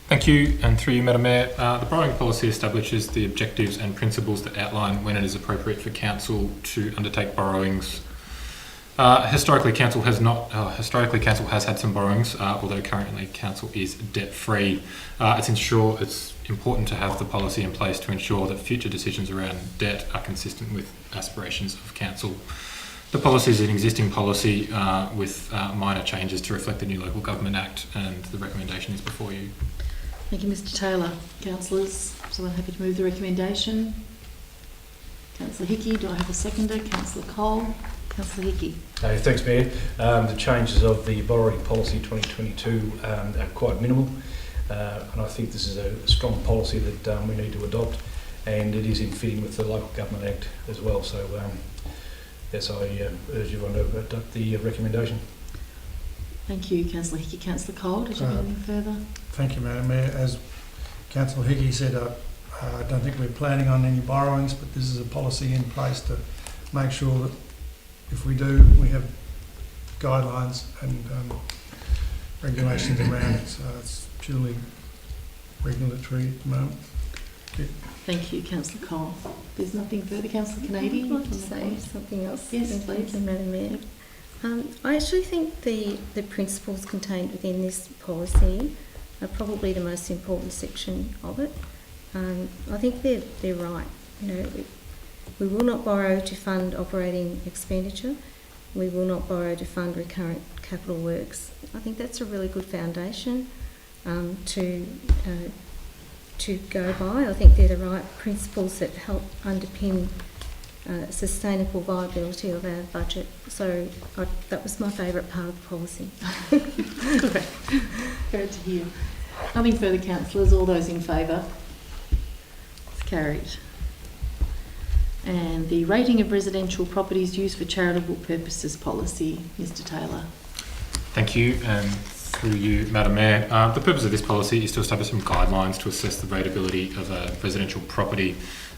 Thank you, and through you, Madam Mayor, the borrowing policy establishes the objectives and principles that outline when it is appropriate for Council to undertake borrowings. Historically, Council has had some borrowings, although currently Council is debt-free. It's important to have the policy in place to ensure that future decisions around debt are consistent with aspirations of Council. The policy is an existing policy with minor changes to reflect the new Local Government Act, and the recommendation is before you. Thank you, Mr Taylor. Councillors, someone happy to move the recommendation? Councillor Hickey, do I have a seconder? Councillor Cole. Councillor Hickey. Thanks, Mayor. The changes of the borrowing policy 2022 are quite minimal, and I think this is a strong policy that we need to adopt, and it is in fitting with the Local Government Act as well. So, yes, I urge you to adopt the recommendation. Thank you, Councillor Hickey. Councillor Cole, did you have anything further? Thank you, Madam Mayor. As Councillor Hickey said, I don't think we're planning on any borrowings, but this is a policy in place to make sure that if we do, we have guidelines and regulations around it. So it's purely regulatory at the moment. Thank you, Councillor Cole. There's nothing further. Councillor Kennedy? I'd like to say something else. Yes, please. Thank you, Madam Mayor. I actually think the principles contained within this policy are probably the most important section of it. I think they're right. You know, we will not borrow to fund operating expenditure. We will not borrow to fund recurrent capital works. I think that's a really good foundation to go by. I think they're the right principles that help underpin sustainable viability of our budget. So that was my favourite part of the policy. Great. Great to hear. Nothing further, councillors. All those in favour? It's carried. And the rating of residential properties used for charitable purposes policy, Mr Taylor. Thank you, and through you, Madam Mayor. The purpose of this policy is to establish some guidelines to assess the rateability of a residential property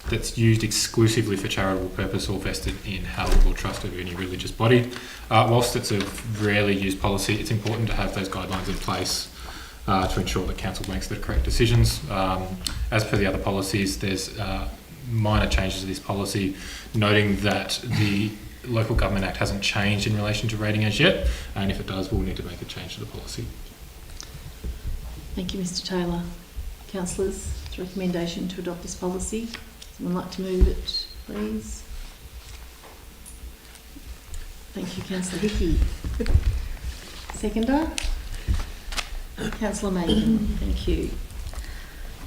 that's used exclusively for charitable purpose or vested in held or trust of any religious body. Whilst it's a rarely used policy, it's important to have those guidelines in place to ensure that Council makes the correct decisions. As per the other policies, there's minor changes to this policy, noting that the Local Government Act hasn't changed in relation to rating as yet, and if it does, we'll need to make a change to the policy. Thank you, Mr Taylor. Councillors, it's a recommendation to adopt this policy. Someone like to move it, please? Thank you, Councillor Hickey. Seconder? Councillor Meakin. Thank you.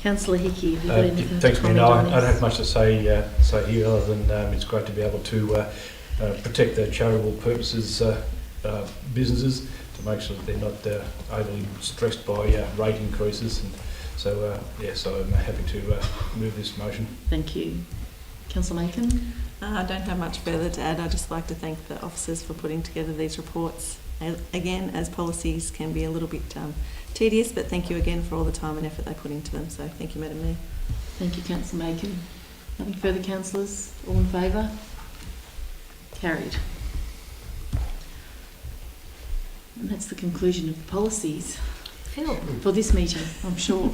Councillor Hickey, have you got anything to comment on this? I don't have much to say here other than it's great to be able to protect the charitable purposes businesses, to make sure that they're not overly stressed by rate increases. And so, so I'm happy to move this motion. Thank you. Councillor Meakin? I don't have much further to add. I'd just like to thank the officers for putting together these reports. Again, as policies can be a little bit tedious, but thank you again for all the time and effort they put into them. So thank you, Madam Mayor. Thank you, Councillor Meakin. Nothing further, councillors? All in favour? Carried. And that's the conclusion of the policies for this meeting, I'm sure.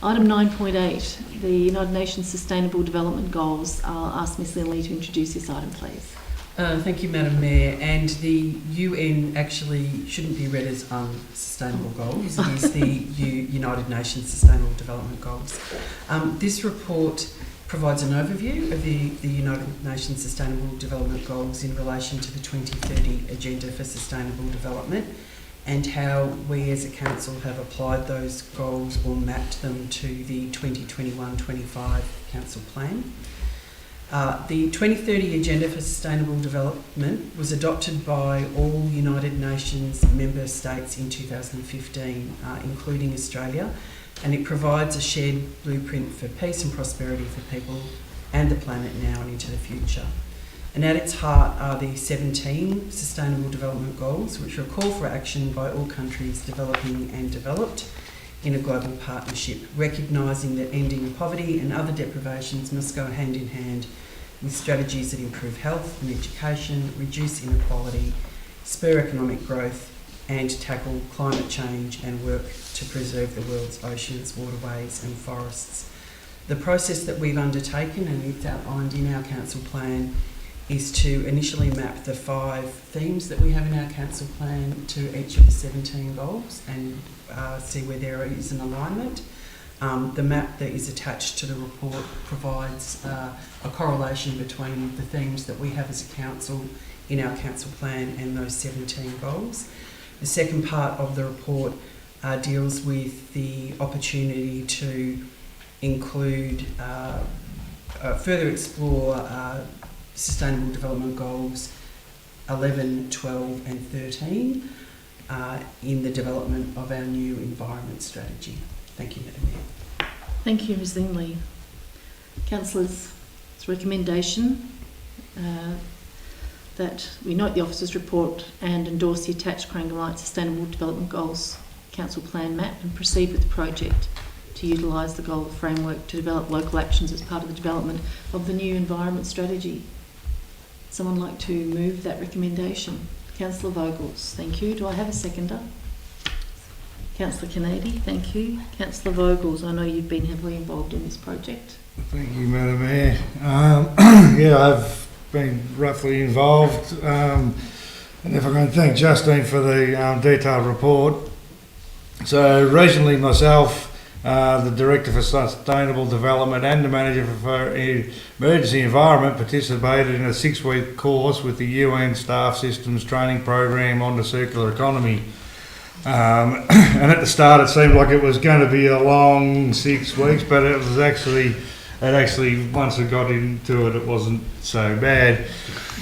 Item 9.8, the United Nations Sustainable Development Goals. I'll ask Ms Lindley to introduce this item, please. Thank you, Madam Mayor. And the UN actually shouldn't be read as unsustainable goals. It is the United Nations Sustainable Development Goals. This report provides an overview of the United Nations Sustainable Development Goals in relation to the 2030 Agenda for Sustainable Development and how we as a council have applied those goals or mapped them to the 2021-25 council plan. The 2030 Agenda for Sustainable Development was adopted by all United Nations member states in 2015, including Australia, and it provides a shared blueprint for peace and prosperity for people and the planet now and into the future. And at its heart are the 17 Sustainable Development Goals, which are a call for action by all countries developing and developed in a global partnership, recognising that ending poverty and other deprivations must go hand in hand with strategies that improve health and education, reduce inequality, spur economic growth, and tackle climate change and work to preserve the world's oceans, waterways and forests. The process that we've undertaken, and it's outlined in our council plan, is to initially map the 5 themes that we have in our council plan to each of the 17 goals and see where there is an alignment. The map that is attached to the report provides a correlation between the themes that we have as a council in our council plan and those 17 goals. The second part of the report deals with the opportunity to include, further explore Sustainable Development Goals 11, 12 and 13 in the development of our new environment strategy. Thank you, Madam Mayor. Thank you, Ms Lingley. Councillors, it's a recommendation that we note the officer's report and endorse the attached Corangamite Sustainable Development Goals Council Plan map and proceed with the project to utilise the goal framework to develop local actions as part of the development of the new environment strategy. Someone like to move that recommendation? Councillor Vogels, thank you. Do I have a seconder? Councillor Kennedy, thank you. Councillor Vogels, I know you've been heavily involved in this project. Thank you, Madam Mayor. Yeah, I've been roughly involved. And if I can thank Justine for the detailed report. So regionally myself, the Director for Sustainable Development and the Manager for Emergency Environment participated in a 6-week course with the UN Staff Systems Training Program on the circular economy. And at the start it seemed like it was going to be a long 6 weeks, but it was actually once I got into it, it wasn't so bad.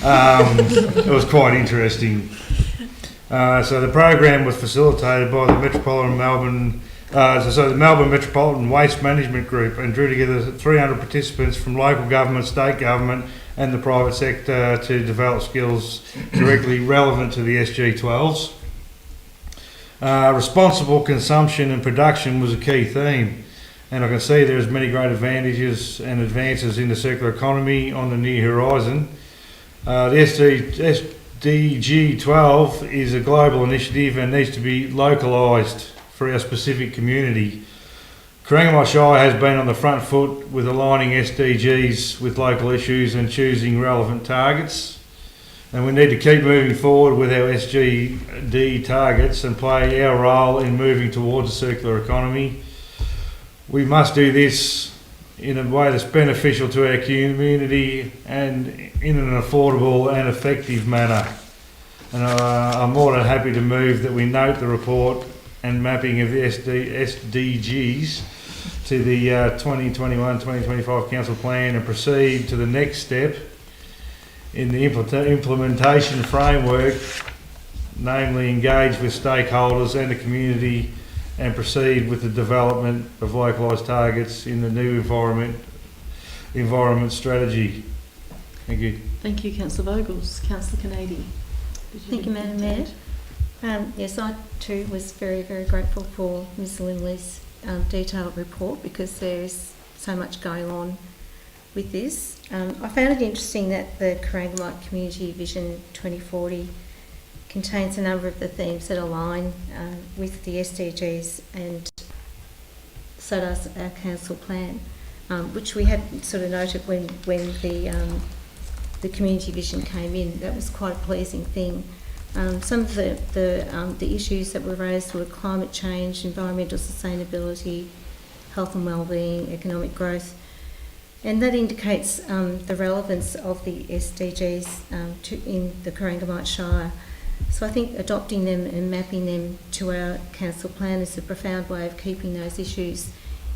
It was quite interesting. So the program was facilitated by the the Melbourne Metropolitan Waste Management Group and drew together 300 participants from local government, state government and the private sector to develop skills directly relevant to the SG12s. Responsible consumption and production was a key theme, and I can see there's many great advantages and advances in the circular economy on the near horizon. The SDG 12 is a global initiative and needs to be localised for our specific community. Corangamite Shire has been on the front foot with aligning SDGs with local issues and choosing relevant targets. And we need to keep moving forward with our SGD targets and play our role in moving towards a circular economy. We must do this in a way that's beneficial to our community and in an affordable and effective manner. And I'm more than happy to move that we note the report and mapping of the SDGs to the 2021-2025 Council Plan and proceed to the next step in the implementation framework, namely engage with stakeholders and the community and proceed with the development of localised targets in the new environment strategy. Thank you. Thank you, Councillor Vogels. Councillor Kennedy. Thank you, Madam Mayor. Yes, I too was very, very grateful for Ms Lingley's detailed report because there is so much going on with this. I found it interesting that the Corangamite Community Vision 2040 contains a number of the themes that align with the SDGs, and so does our council plan, which we had sort of noted when the the community vision came in. That was quite a pleasing thing. Some of the issues that were raised were climate change, environmental sustainability, health and wellbeing, economic growth, and that indicates the relevance of the SDGs in the Corangamite Shire. So I think adopting them and mapping them to our council plan is a profound way of keeping those issues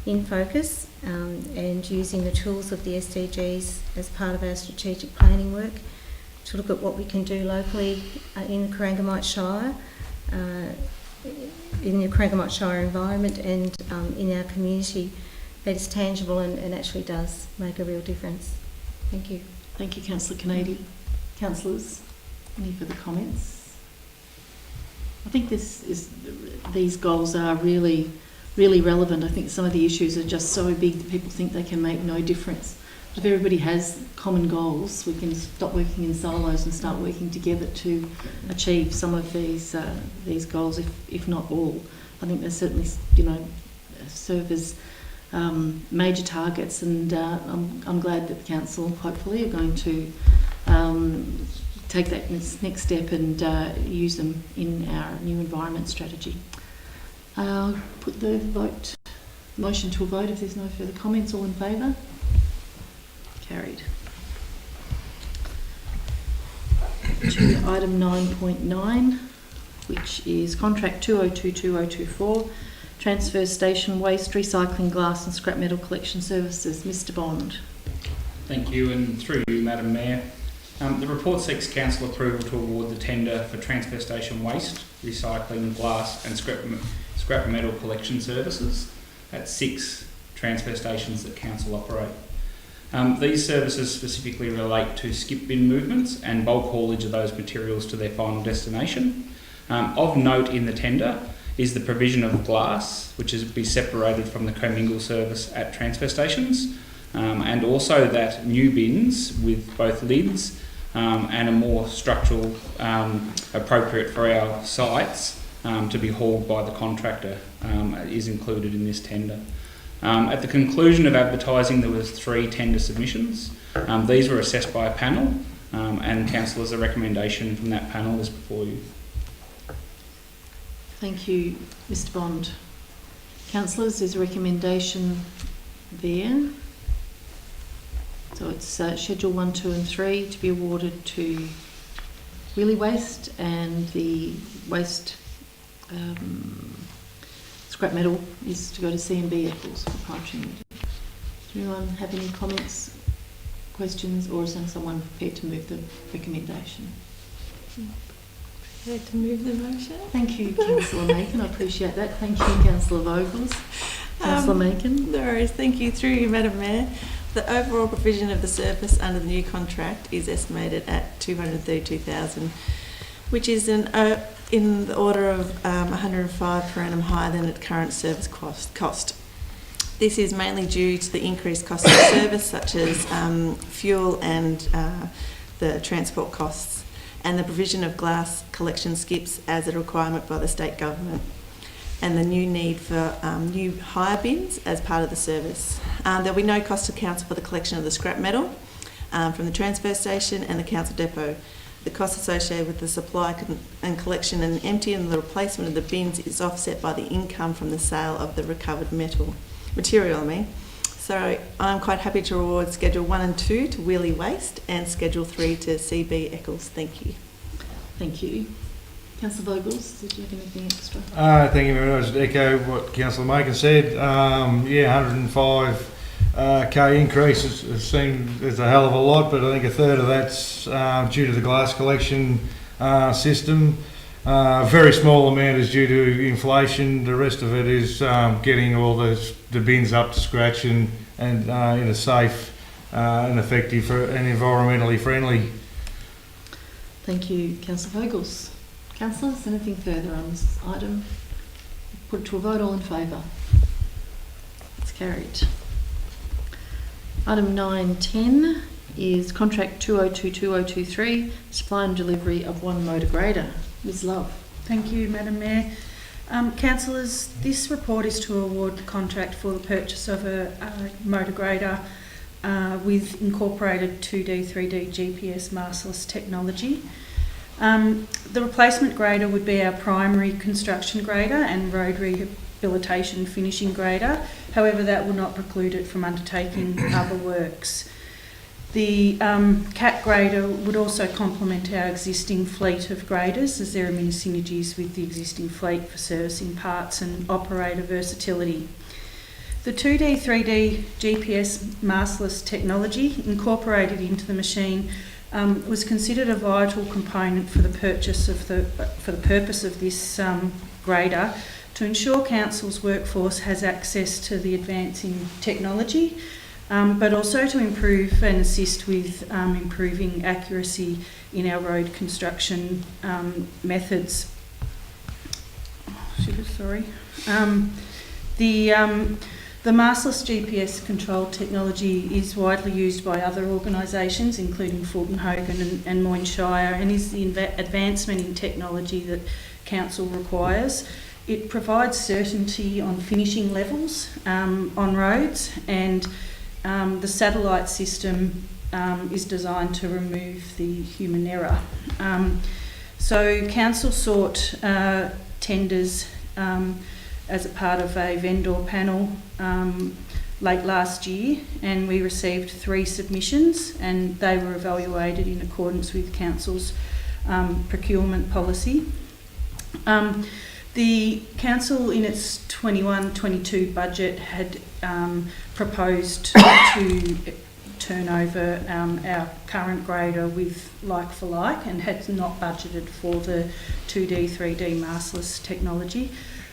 in focus and using the tools of the SDGs as part of our strategic planning work to look at what we can do locally in the Corangamite Shire, in the Corangamite Shire environment and in our community that is tangible and actually does make a real difference. Thank you. Thank you, Councillor Kennedy. Councillors, any further comments? I think these goals are really relevant. I think some of the issues are just so big that people think they can make no difference. But if everybody has common goals, we can stop working in silos and start working together to achieve some of these goals, if not all. I think they certainly, serve as major targets, and I'm glad that the council hopefully are going to take that next step and use them in our new environment strategy. I'll put the motion to a vote if there's no further comments. All in favour? Carried. To item 9.9, which is contract 2022-2024, transfer station waste, recycling, glass and scrap metal collection services. Mr. Bond. Thank you, and through you, Madam Mayor. The report seeks council approval to award the tender for transfer station waste, recycling, glass and scrap metal collection services at 6 transfer stations that council operate. These services specifically relate to skip bin movements and bulk haulage of those materials to their final destination. Of note in the tender is the provision of glass, which is to be separated from the commingle service at transfer stations, and also that new bins with both lids and a more structural appropriate for our sites to be hauled by the contractor is included in this tender. At the conclusion of advertising, there was 3 tender submissions. These were assessed by a panel, and councillors, a recommendation from that panel is before you. Thank you, Mr. Bond. Councillors, there's a recommendation there. So it's Schedule 1, 2 and 3 to be awarded to Wheelie Waste, and the waste scrap metal is to go to C&B Eccles for Proprietary Limited. Does anyone have any comments, questions, or is there someone prepared to move the recommendation? Prepared to move the motion? Thank you, Councillor Macon. I appreciate that. Thank you, Councillor Vogels. Councillor Macon. No worries. Thank you. Through you, Madam Mayor. The overall provision of the service under the new contract is estimated at $232,000, which is in the order of 105 per annum higher than its current service cost. This is mainly due to the increased cost of service, such as fuel and the transport costs, and the provision of glass collection skips as a requirement by the state government, and the new need for new hire bins as part of the service. There will be no cost to council for the collection of the scrap metal from the transfer station and the council depot. The cost associated with the supply and collection and emptying and the replacement of the bins is offset by the income from the sale of the recovered material. So I'm quite happy to award Schedule 1 and 2 to Wheelie Waste and Schedule 3 to CB Eccles. Thank you. Thank you. Councillor Vogels, did you have anything extra? Thank you very much. To echo what Councillor Macon said, 105 K increase is a hell of a lot, but I think a third of that's due to the glass collection system. Very small amount is due to inflation. The rest of it is getting all the bins up to scratch and in a safe and effective and environmentally friendly. Thank you, Councillor Vogels. Councillors, anything further on this item? Put it to a vote. All in favour? It's carried. Item 9.10 is contract 2022-2023, supply and delivery of 1 motor grader. Ms. Love. Thank you, Madam Mayor. Councillors, this report is to award the contract for the purchase of a motor grader with incorporated 2D, 3D GPS mastless technology. The replacement grader would be our primary construction grader and road rehabilitation finishing grader. However, that will not preclude it from undertaking other works. The CAT grader would also complement our existing fleet of graders, as there are many synergies with the existing fleet for servicing parts and operator versatility. The 2D, 3D GPS mastless technology incorporated into the machine was considered a vital component for the purpose of this grader to ensure council's workforce has access to the advancing technology, but also to improve and assist with improving accuracy in our road construction methods. The mastless GPS controlled technology is widely used by other organisations, including Fulton Hogan and Moyne Shire, and is the advancement in technology that council requires. It provides certainty on finishing levels on roads, and the satellite system is designed to remove the human error. So council sought tenders as a part of a vendor panel late last year, and we received 3 submissions, and they were evaluated in accordance with council's procurement policy. The council in its 21-22 budget had proposed to turn over our current grader with like for like, and had not budgeted for the 2D, 3D mastless technology.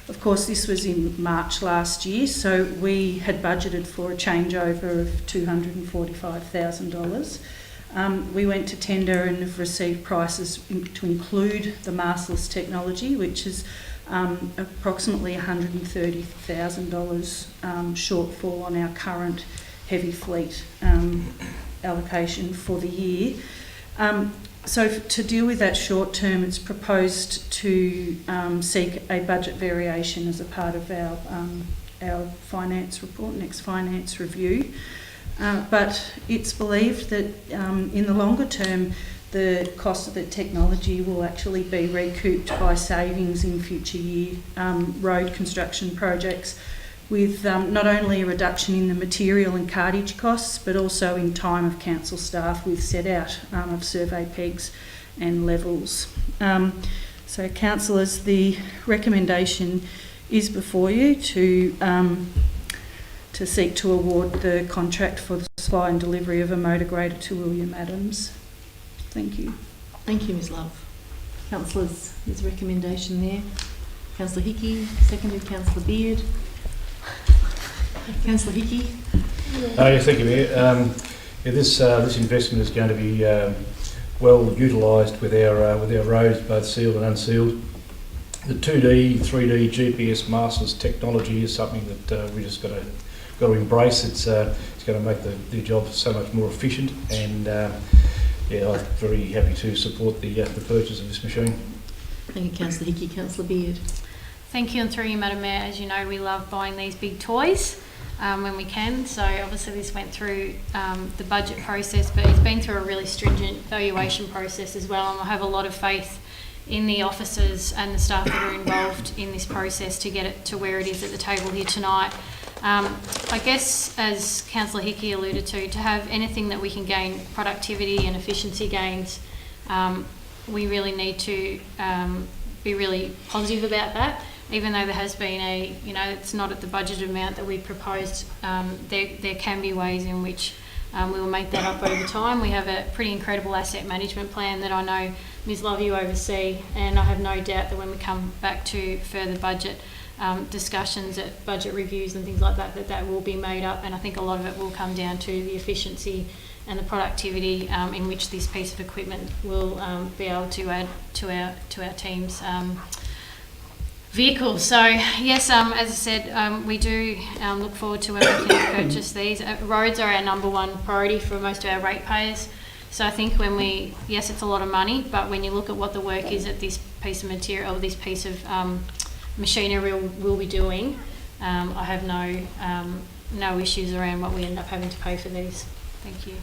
Of course, this was in March last year, so we had budgeted for a changeover of $245,000. We went to tender and have received prices to include the mastless technology, which is approximately $130,000 shortfall on our current heavy fleet allocation for the year. So to deal with that short term, it's proposed to seek a budget variation as a part of our finance report, next finance review. But it's believed that in the longer term, the cost of the technology will actually be recouped by savings in future year road construction projects, with not only a reduction in the material and cartage costs, but also in time of council staff with set out of survey pegs and levels. So councillors, the recommendation is before you to seek to award the contract for the supply and delivery of a motor grader to William Adams. Thank you. Thank you, Ms Love. Councillors, there's a recommendation there. Councillor Hickey, seconded. Councillor Beard. Councillor Hickey. Yes, thank you, Mayor. This investment is going to be well utilised with our roads, both sealed and unsealed. The 2D, 3D GPS mastless technology is something that we just got to embrace. It's going to make the job so much more efficient, and I'm very happy to support the purchase of this machine. Thank you, Councillor Hickey. Councillor Beard. Thank you, and through you, Madam Mayor. As you know, we love buying these big toys when we can. So obviously this went through the budget process, but it's been through a really stringent valuation process as well. And I have a lot of faith in the officers and the staff that are involved in this process to get it to where it is at the table here tonight. I guess, as Councillor Hickey alluded to have anything that we can gain productivity and efficiency gains, we really need to be really positive about that. Even though there has been it's not at the budgeted amount that we proposed, there can be ways in which we will make that up over time. We have a pretty incredible asset management plan that I know Ms Love you oversee, and I have no doubt that when we come back to further budget discussions at budget reviews and things like that, that will be made up, and I think a lot of it will come down to the efficiency and the productivity in which this piece of equipment will be able to add to our team's vehicles. So yes, as I said, we do look forward to when we can purchase these. Roads are our number one priority for most of our ratepayers. So I think yes, it's a lot of money, but when you look at what the work is that this piece of material, or this piece of machinery will be doing, I have no no issues around what we end up having to pay for these. Thank you.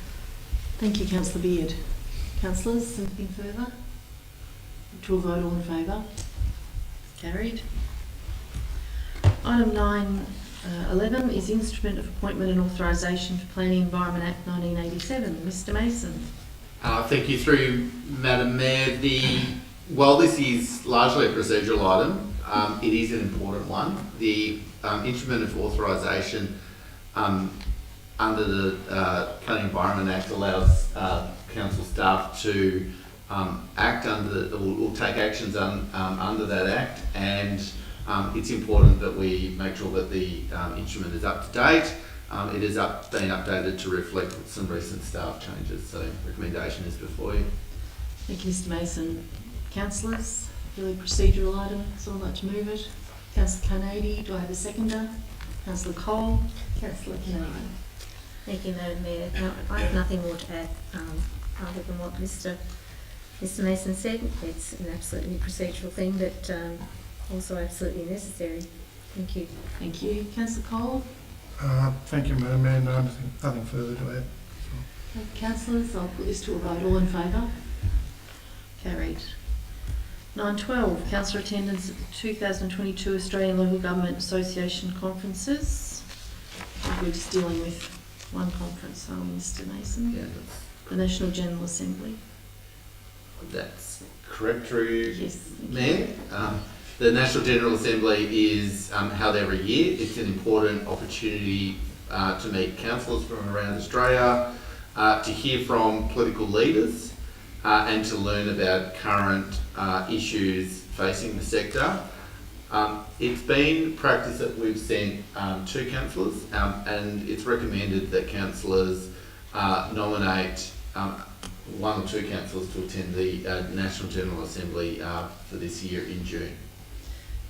Thank you, Councillor Beard. Councillors, anything further? To a vote, all in favour? Carried. Item 9.11 is Instrument of Appointment and Authorisation for Planning Environment Act 1987. Mr Mason. Thank you. Through Madam Mayor, while this is largely a procedural item, it is an important one. The Instrument of Authorisation under the Planning Environment Act allows council staff to act will take actions under that act, and it's important that we make sure that the instrument is up to date. It has been updated to reflect some recent staff changes, so recommendation is before you. Thank you, Mr Mason. Councillors, really procedural item, someone like to move it? Councillor Carnady, do I have a seconder? Councillor Cole, Councillor Canadian. Thank you, Madam Mayor. No, I have nothing more to add other than what Mr Mason said. It's an absolutely procedural thing, but also absolutely necessary. Thank you. Thank you. Councillor Cole? Thank you, Madam Mayor. No, nothing further to add. Councillors, I'll put this to a vote. All in favour? Carried. 9.12, councillor attendance at the 2022 Australian Local Government Association conferences. I think we're just dealing with one conference, aren't we, Mr Mason? Yeah, The National General Assembly. that's correct, through Yes. Mayor. The National General Assembly is held every year. It's an important opportunity to meet councillors from around Australia, to hear from political leaders, and to learn about current issues facing the sector. It's been practice that we've sent 2 councillors, and it's recommended that councillors nominate 1 or 2 councillors to attend the National General Assembly for this year in June.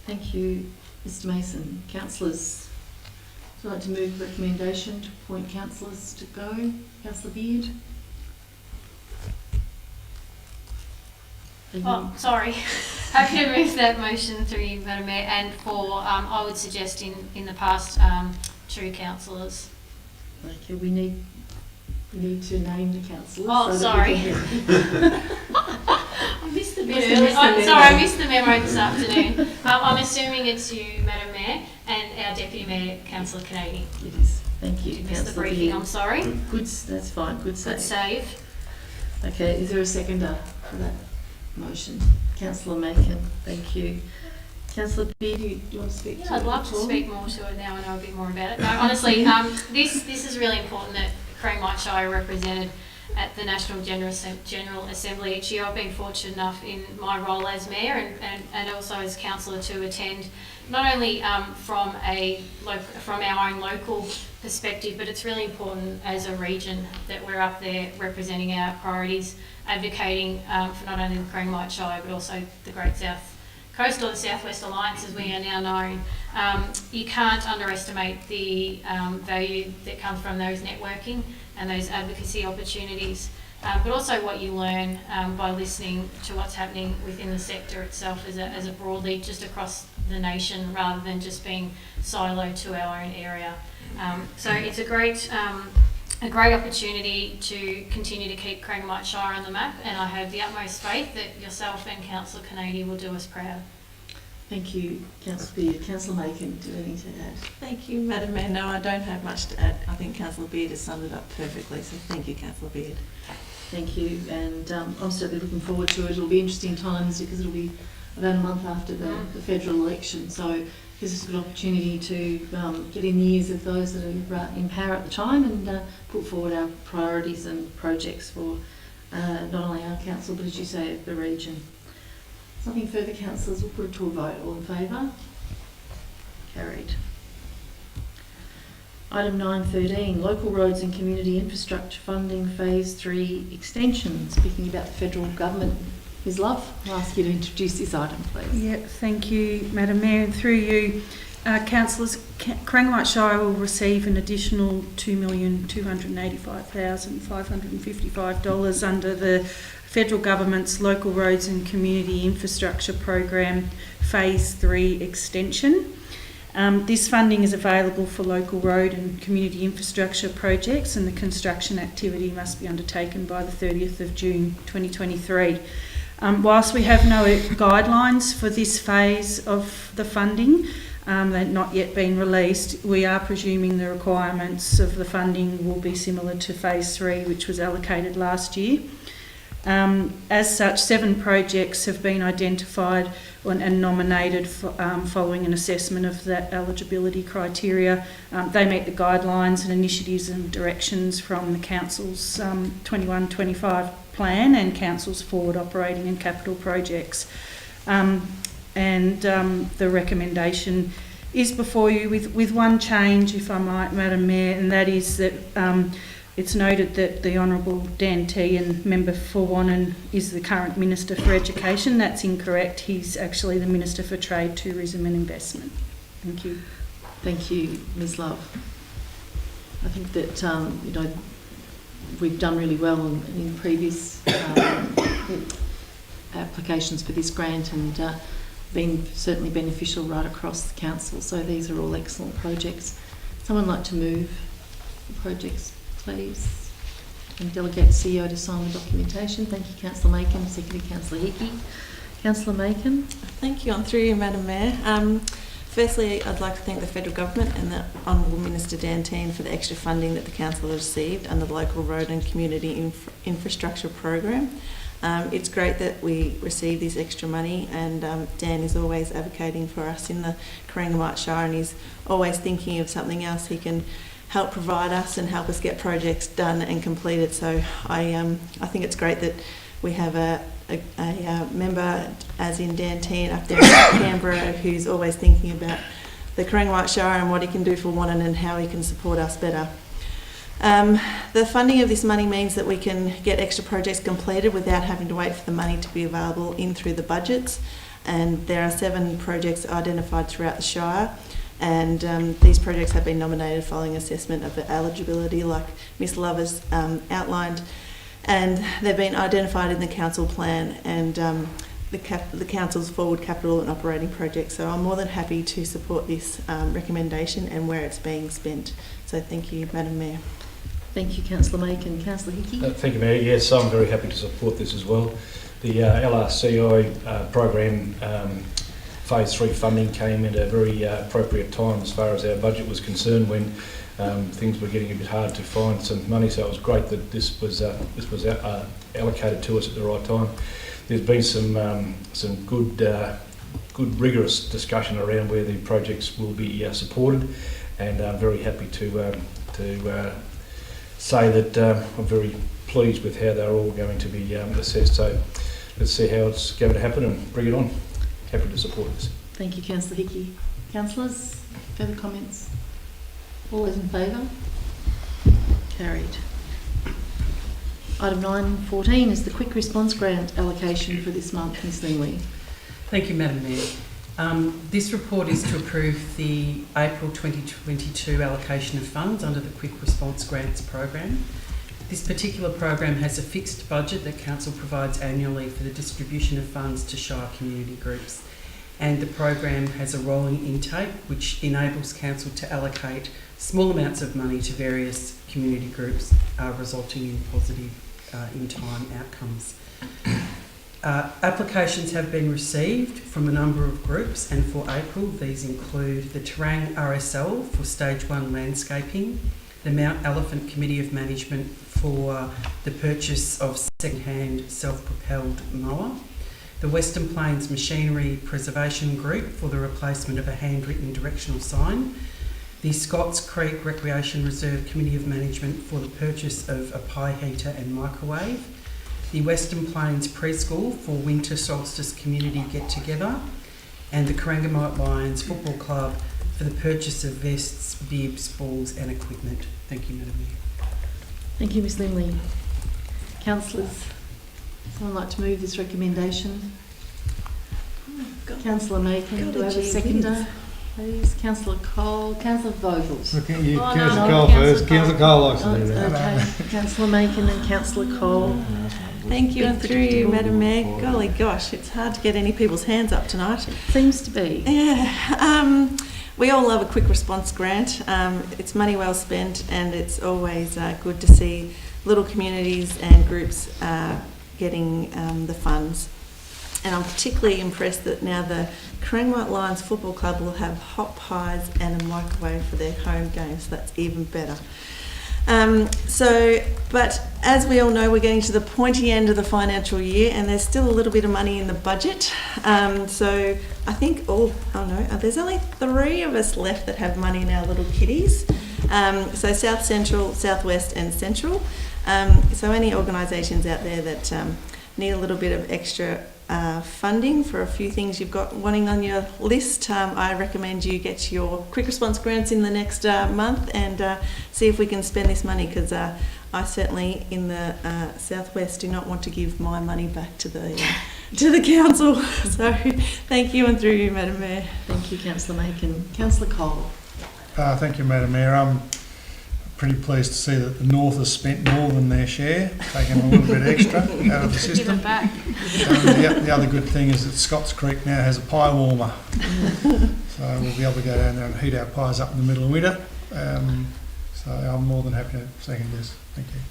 Thank you, Mr Mason. Councillors, would you like to move the recommendation to appoint councillors to go? Councillor Beard? Oh, sorry. Happy to move that motion through you, Madam Mayor, and for, I would suggest in the past, 2 councillors. Okay, we need to name the councillors. Oh, so sorry. I missed the bit early. I missed the memo this afternoon. I'm assuming it's you, Madam Mayor, and our Deputy Mayor, Councillor Canadian. It is. Thank you, Missed the Councillor briefing, Beard. I'm sorry. Good, that's fine. Good save. Good save. Okay, is there a seconder for that motion? Councillor Macon, thank you. Councillor Beard, do you want to speak to it? I'd love to speak more to it now. I know a bit more about it. No, honestly, this is really important that Corangamite Shire represented at the National General Assembly each year. I've been fortunate enough in my role as Mayor and also as Councillor to attend not only from our own local perspective, but it's really important as a region that we're up there representing our priorities, advocating for not only the Corangamite Shire but also the Great South Coast, or the South West Alliance as we are now known. You can't underestimate the value that comes from those networking and those advocacy opportunities, but also what you learn by listening to what's happening within the sector itself as a broadly just across the nation, rather than just being siloed to our own area. So it's a great opportunity to continue to keep Corangamite Shire on the map, and I have the utmost faith that yourself and Councillor Canady will do us proud. Thank you, Councillor Beard. Councillor Macon, do you have anything to add? Thank you, Madam Mayor. No, I don't have much to add. I think Councillor Beard has summed it up perfectly, so thank you, Councillor Beard. Thank you, and I'm certainly looking forward to it. It'll be interesting times because it'll be about a month after the federal election, so it gives us a good opportunity to get in the ears of those that are in power at the time and put forward our priorities and projects for not only our council but, as you say, the region. Nothing further, councillors. We'll put it to a vote. All in favour? Carried. Item 9.13, Local Roads and Community Infrastructure Funding Phase 3 Extension. Speaking about the federal government, Ms Love, I'll ask you to introduce this item, please. Yeah, thank you, Madam Mayor, and through you, councillors, Corangamite Shire will receive an additional $2,285,555 under the Federal Government's Local Roads and Community Infrastructure Program Phase 3 Extension. This funding is available for local road and community infrastructure projects, and the construction activity must be undertaken by the 30th of June 2023. Whilst we have no guidelines for this phase of the funding, they've not yet been released, we are presuming the requirements of the funding will be similar to phase 3, which was allocated last year. As such, 7 projects have been identified and nominated following an assessment of the eligibility criteria. They meet the guidelines and initiatives and directions from the Council's 21-25 plan and Council's forward operating and capital projects. The recommendation is before you with one change, if I might, Madam Mayor, and that is that it's noted that the Honourable Dan T and Member for Wannon is the current Minister for Education. That's incorrect. He's actually the Minister for Trade, Tourism and Investment. Thank you. Thank you, Ms Love. I think that we've done really well in previous applications for this grant, and been certainly beneficial right across the council. So these are all excellent projects. Someone like to move the projects, please, and delegate CEO to sign the documentation. Thank you, Councillor Macon. Seconded, Councillor Hickey. Councillor Macon. Thank you. On through you, Madam Mayor. Firstly, I'd like to thank the Federal Government and the Honourable Minister Dan Teen for the extra funding that the Council has received under the Local Road and Community Infrastructure Program. It's great that we receive this extra money, and Dan is always advocating for us in the Corangamite Shire, and he's always thinking of something else he can help provide us and help us get projects done and completed. So I think it's great that we have a member, as in Dan Teen, up there in Canberra, who's always thinking about the Corangamite Shire and what he can do for Wannon and how he can support us better. The funding of this money means that we can get extra projects completed without having to wait for the money to be available in through the budgets. And there are 7 projects identified throughout the Shire, and these projects have been nominated following assessment of the eligibility, like Ms Love has outlined, and they've been identified in the council plan and the council's forward capital and operating projects. So I'm more than happy to support this recommendation and where it's being spent. So thank you, Madam Mayor. Thank you, Councillor Macon. Councillor Hickey. Thank you, Mayor. Yes, I'm very happy to support this as well. The LRCI program phase 3 funding came at a very appropriate time as far as our budget was concerned, when things were getting a bit hard to find some money. So it was great that this was allocated to us at the right time. There's been some good rigorous discussion around where the projects will be supported, and I'm very happy to say that I'm very pleased with how they're all going to be assessed. So let's see how it's going to happen and bring it on. Happy to support this. Thank you, Councillor Hickey. Councillors, further comments? All those in favour? Carried. Item 9.14 is the quick response grant allocation for this month. Ms Lingley. Thank you, Madam Mayor. This report is to approve the April 2022 allocation of funds under the Quick Response Grants program. This particular program has a fixed budget that Council provides annually for the distribution of funds to Shire community groups, and the program has a rolling intake which enables Council to allocate small amounts of money to various community groups, resulting in positive in-time outcomes. Applications have been received from a number of groups, and for April these include the Terang RSL for Stage 1 landscaping, the Mount Elephant Committee of Management for the purchase of second-hand self-propelled mower, the Western Plains Machinery Preservation Group for the replacement of a handwritten directional sign, the Scotts Creek Recreation Reserve Committee of Management for the purchase of a pie heater and microwave, the Western Plains Preschool for Winter Solstice Community Get-Together, and the Corangamite Lions Football Club for the purchase of vests, bibs, balls and equipment. Thank you, Madam Mayor. Thank you, Ms Lingley. Councillors, someone like to move this recommendation? Councillor Macon, do I have a seconder? Please, Councillor Cole, Councillor Vogels. Okay, Councillor Cole first. Councillor Cole likes to do that. Okay, Councillor Macon and Councillor Cole. Thank you, and through you, Madam Mayor. Golly gosh, it's hard to get any people's hands up tonight. Seems to be. Yeah. We all love a quick response grant. It's money well spent, and it's always good to see little communities and groups getting the funds. And I'm particularly impressed that now the Corangamite Lions Football Club will have hot pies and a microwave for their home games. So that's even better. But as we all know, we're getting to the pointy end of the financial year, and there's still a little bit of money in the budget. So I think there's only 3 of us left that have money in our little kitties. So South Central, South West and Central. So any organisations out there that need a little bit of extra funding for a few things you've got wanting on your list, I recommend you get your quick response grants in the next month and see if we can spend this money, because I certainly in the Southwest do not want to give my money back to the council. So thank you, and through you, Madam Mayor. Thank you, Councillor Macon. Councillor Cole. Thank you, Madam Mayor. I'm pretty pleased to see that the North has spent more than their share, taking a little bit extra out of the system. Give it back. The other good thing is that Scotts Creek now has a pie warmer, so we'll be able to go down there and heat our pies up in the middle of winter. So I'm more than happy to second this. Thank you.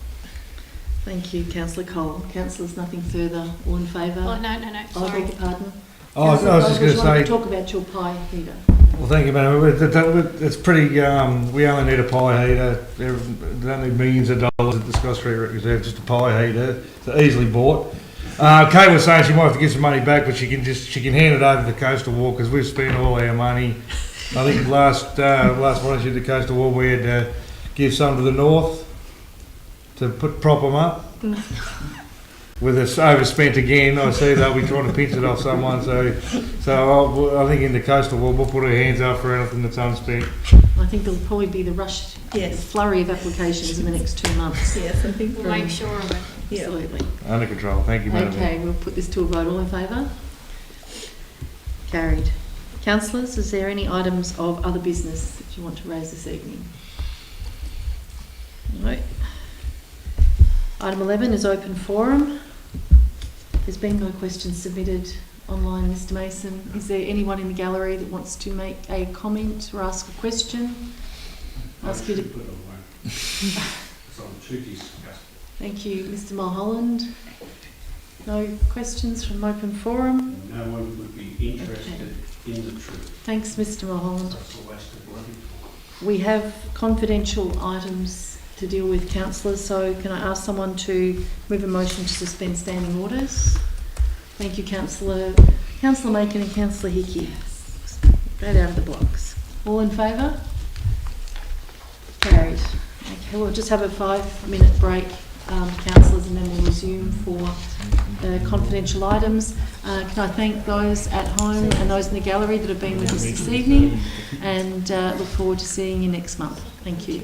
Thank you, Councillor Cole. Councillors, nothing further. All in favour? Oh, no, I sorry. beg your pardon. I was just going to say. Talk about your pie heater. Well, thank you, Madam. It's pretty. We only need a pie heater. We don't need millions of dollars at the Scotts Creek Reserve. Just a pie heater. It's easily bought. Kate was saying she might have to give some money back, but she can hand it over to the Coastal War, because we've spent all our money. I think last one she did the Coastal War, we had to give some to the North to prop them up. With us overspent again, I see they'll be trying to pinch it off someone. So I think in the Coastal War, we'll put our hands up for anything that's unspent. I think there'll probably be the flurry of applications in the next 2 months. Yes, I think We'll make sure of it. Absolutely. Under control. Thank you, Madam Mayor. Okay, we'll put this to a vote. All in favour? Carried. Councillors, is there any items of other business that you want to raise this evening? No. Item 11 is open forum. There's been no questions submitted online, Mr. Mason. Is there anyone in the gallery that wants to make a comment or ask a question? Ask you to. Thank you, Mr. Mulholland. No questions from open forum? No one would be interested in the truth. Thanks, Mr. Mulholland. We have confidential items to deal with, councillors, so can I ask someone to move a motion to suspend standing orders? Thank you, Councillor Macon and Councillor Hickey. Straight out of the blocks. All in favour? Carried. Okay, we'll just have a 5-minute break, councillors, and then we'll resume for the confidential items. Can I thank those at home and those in the gallery that have been with us this evening, and look forward to seeing you next month. Thank you.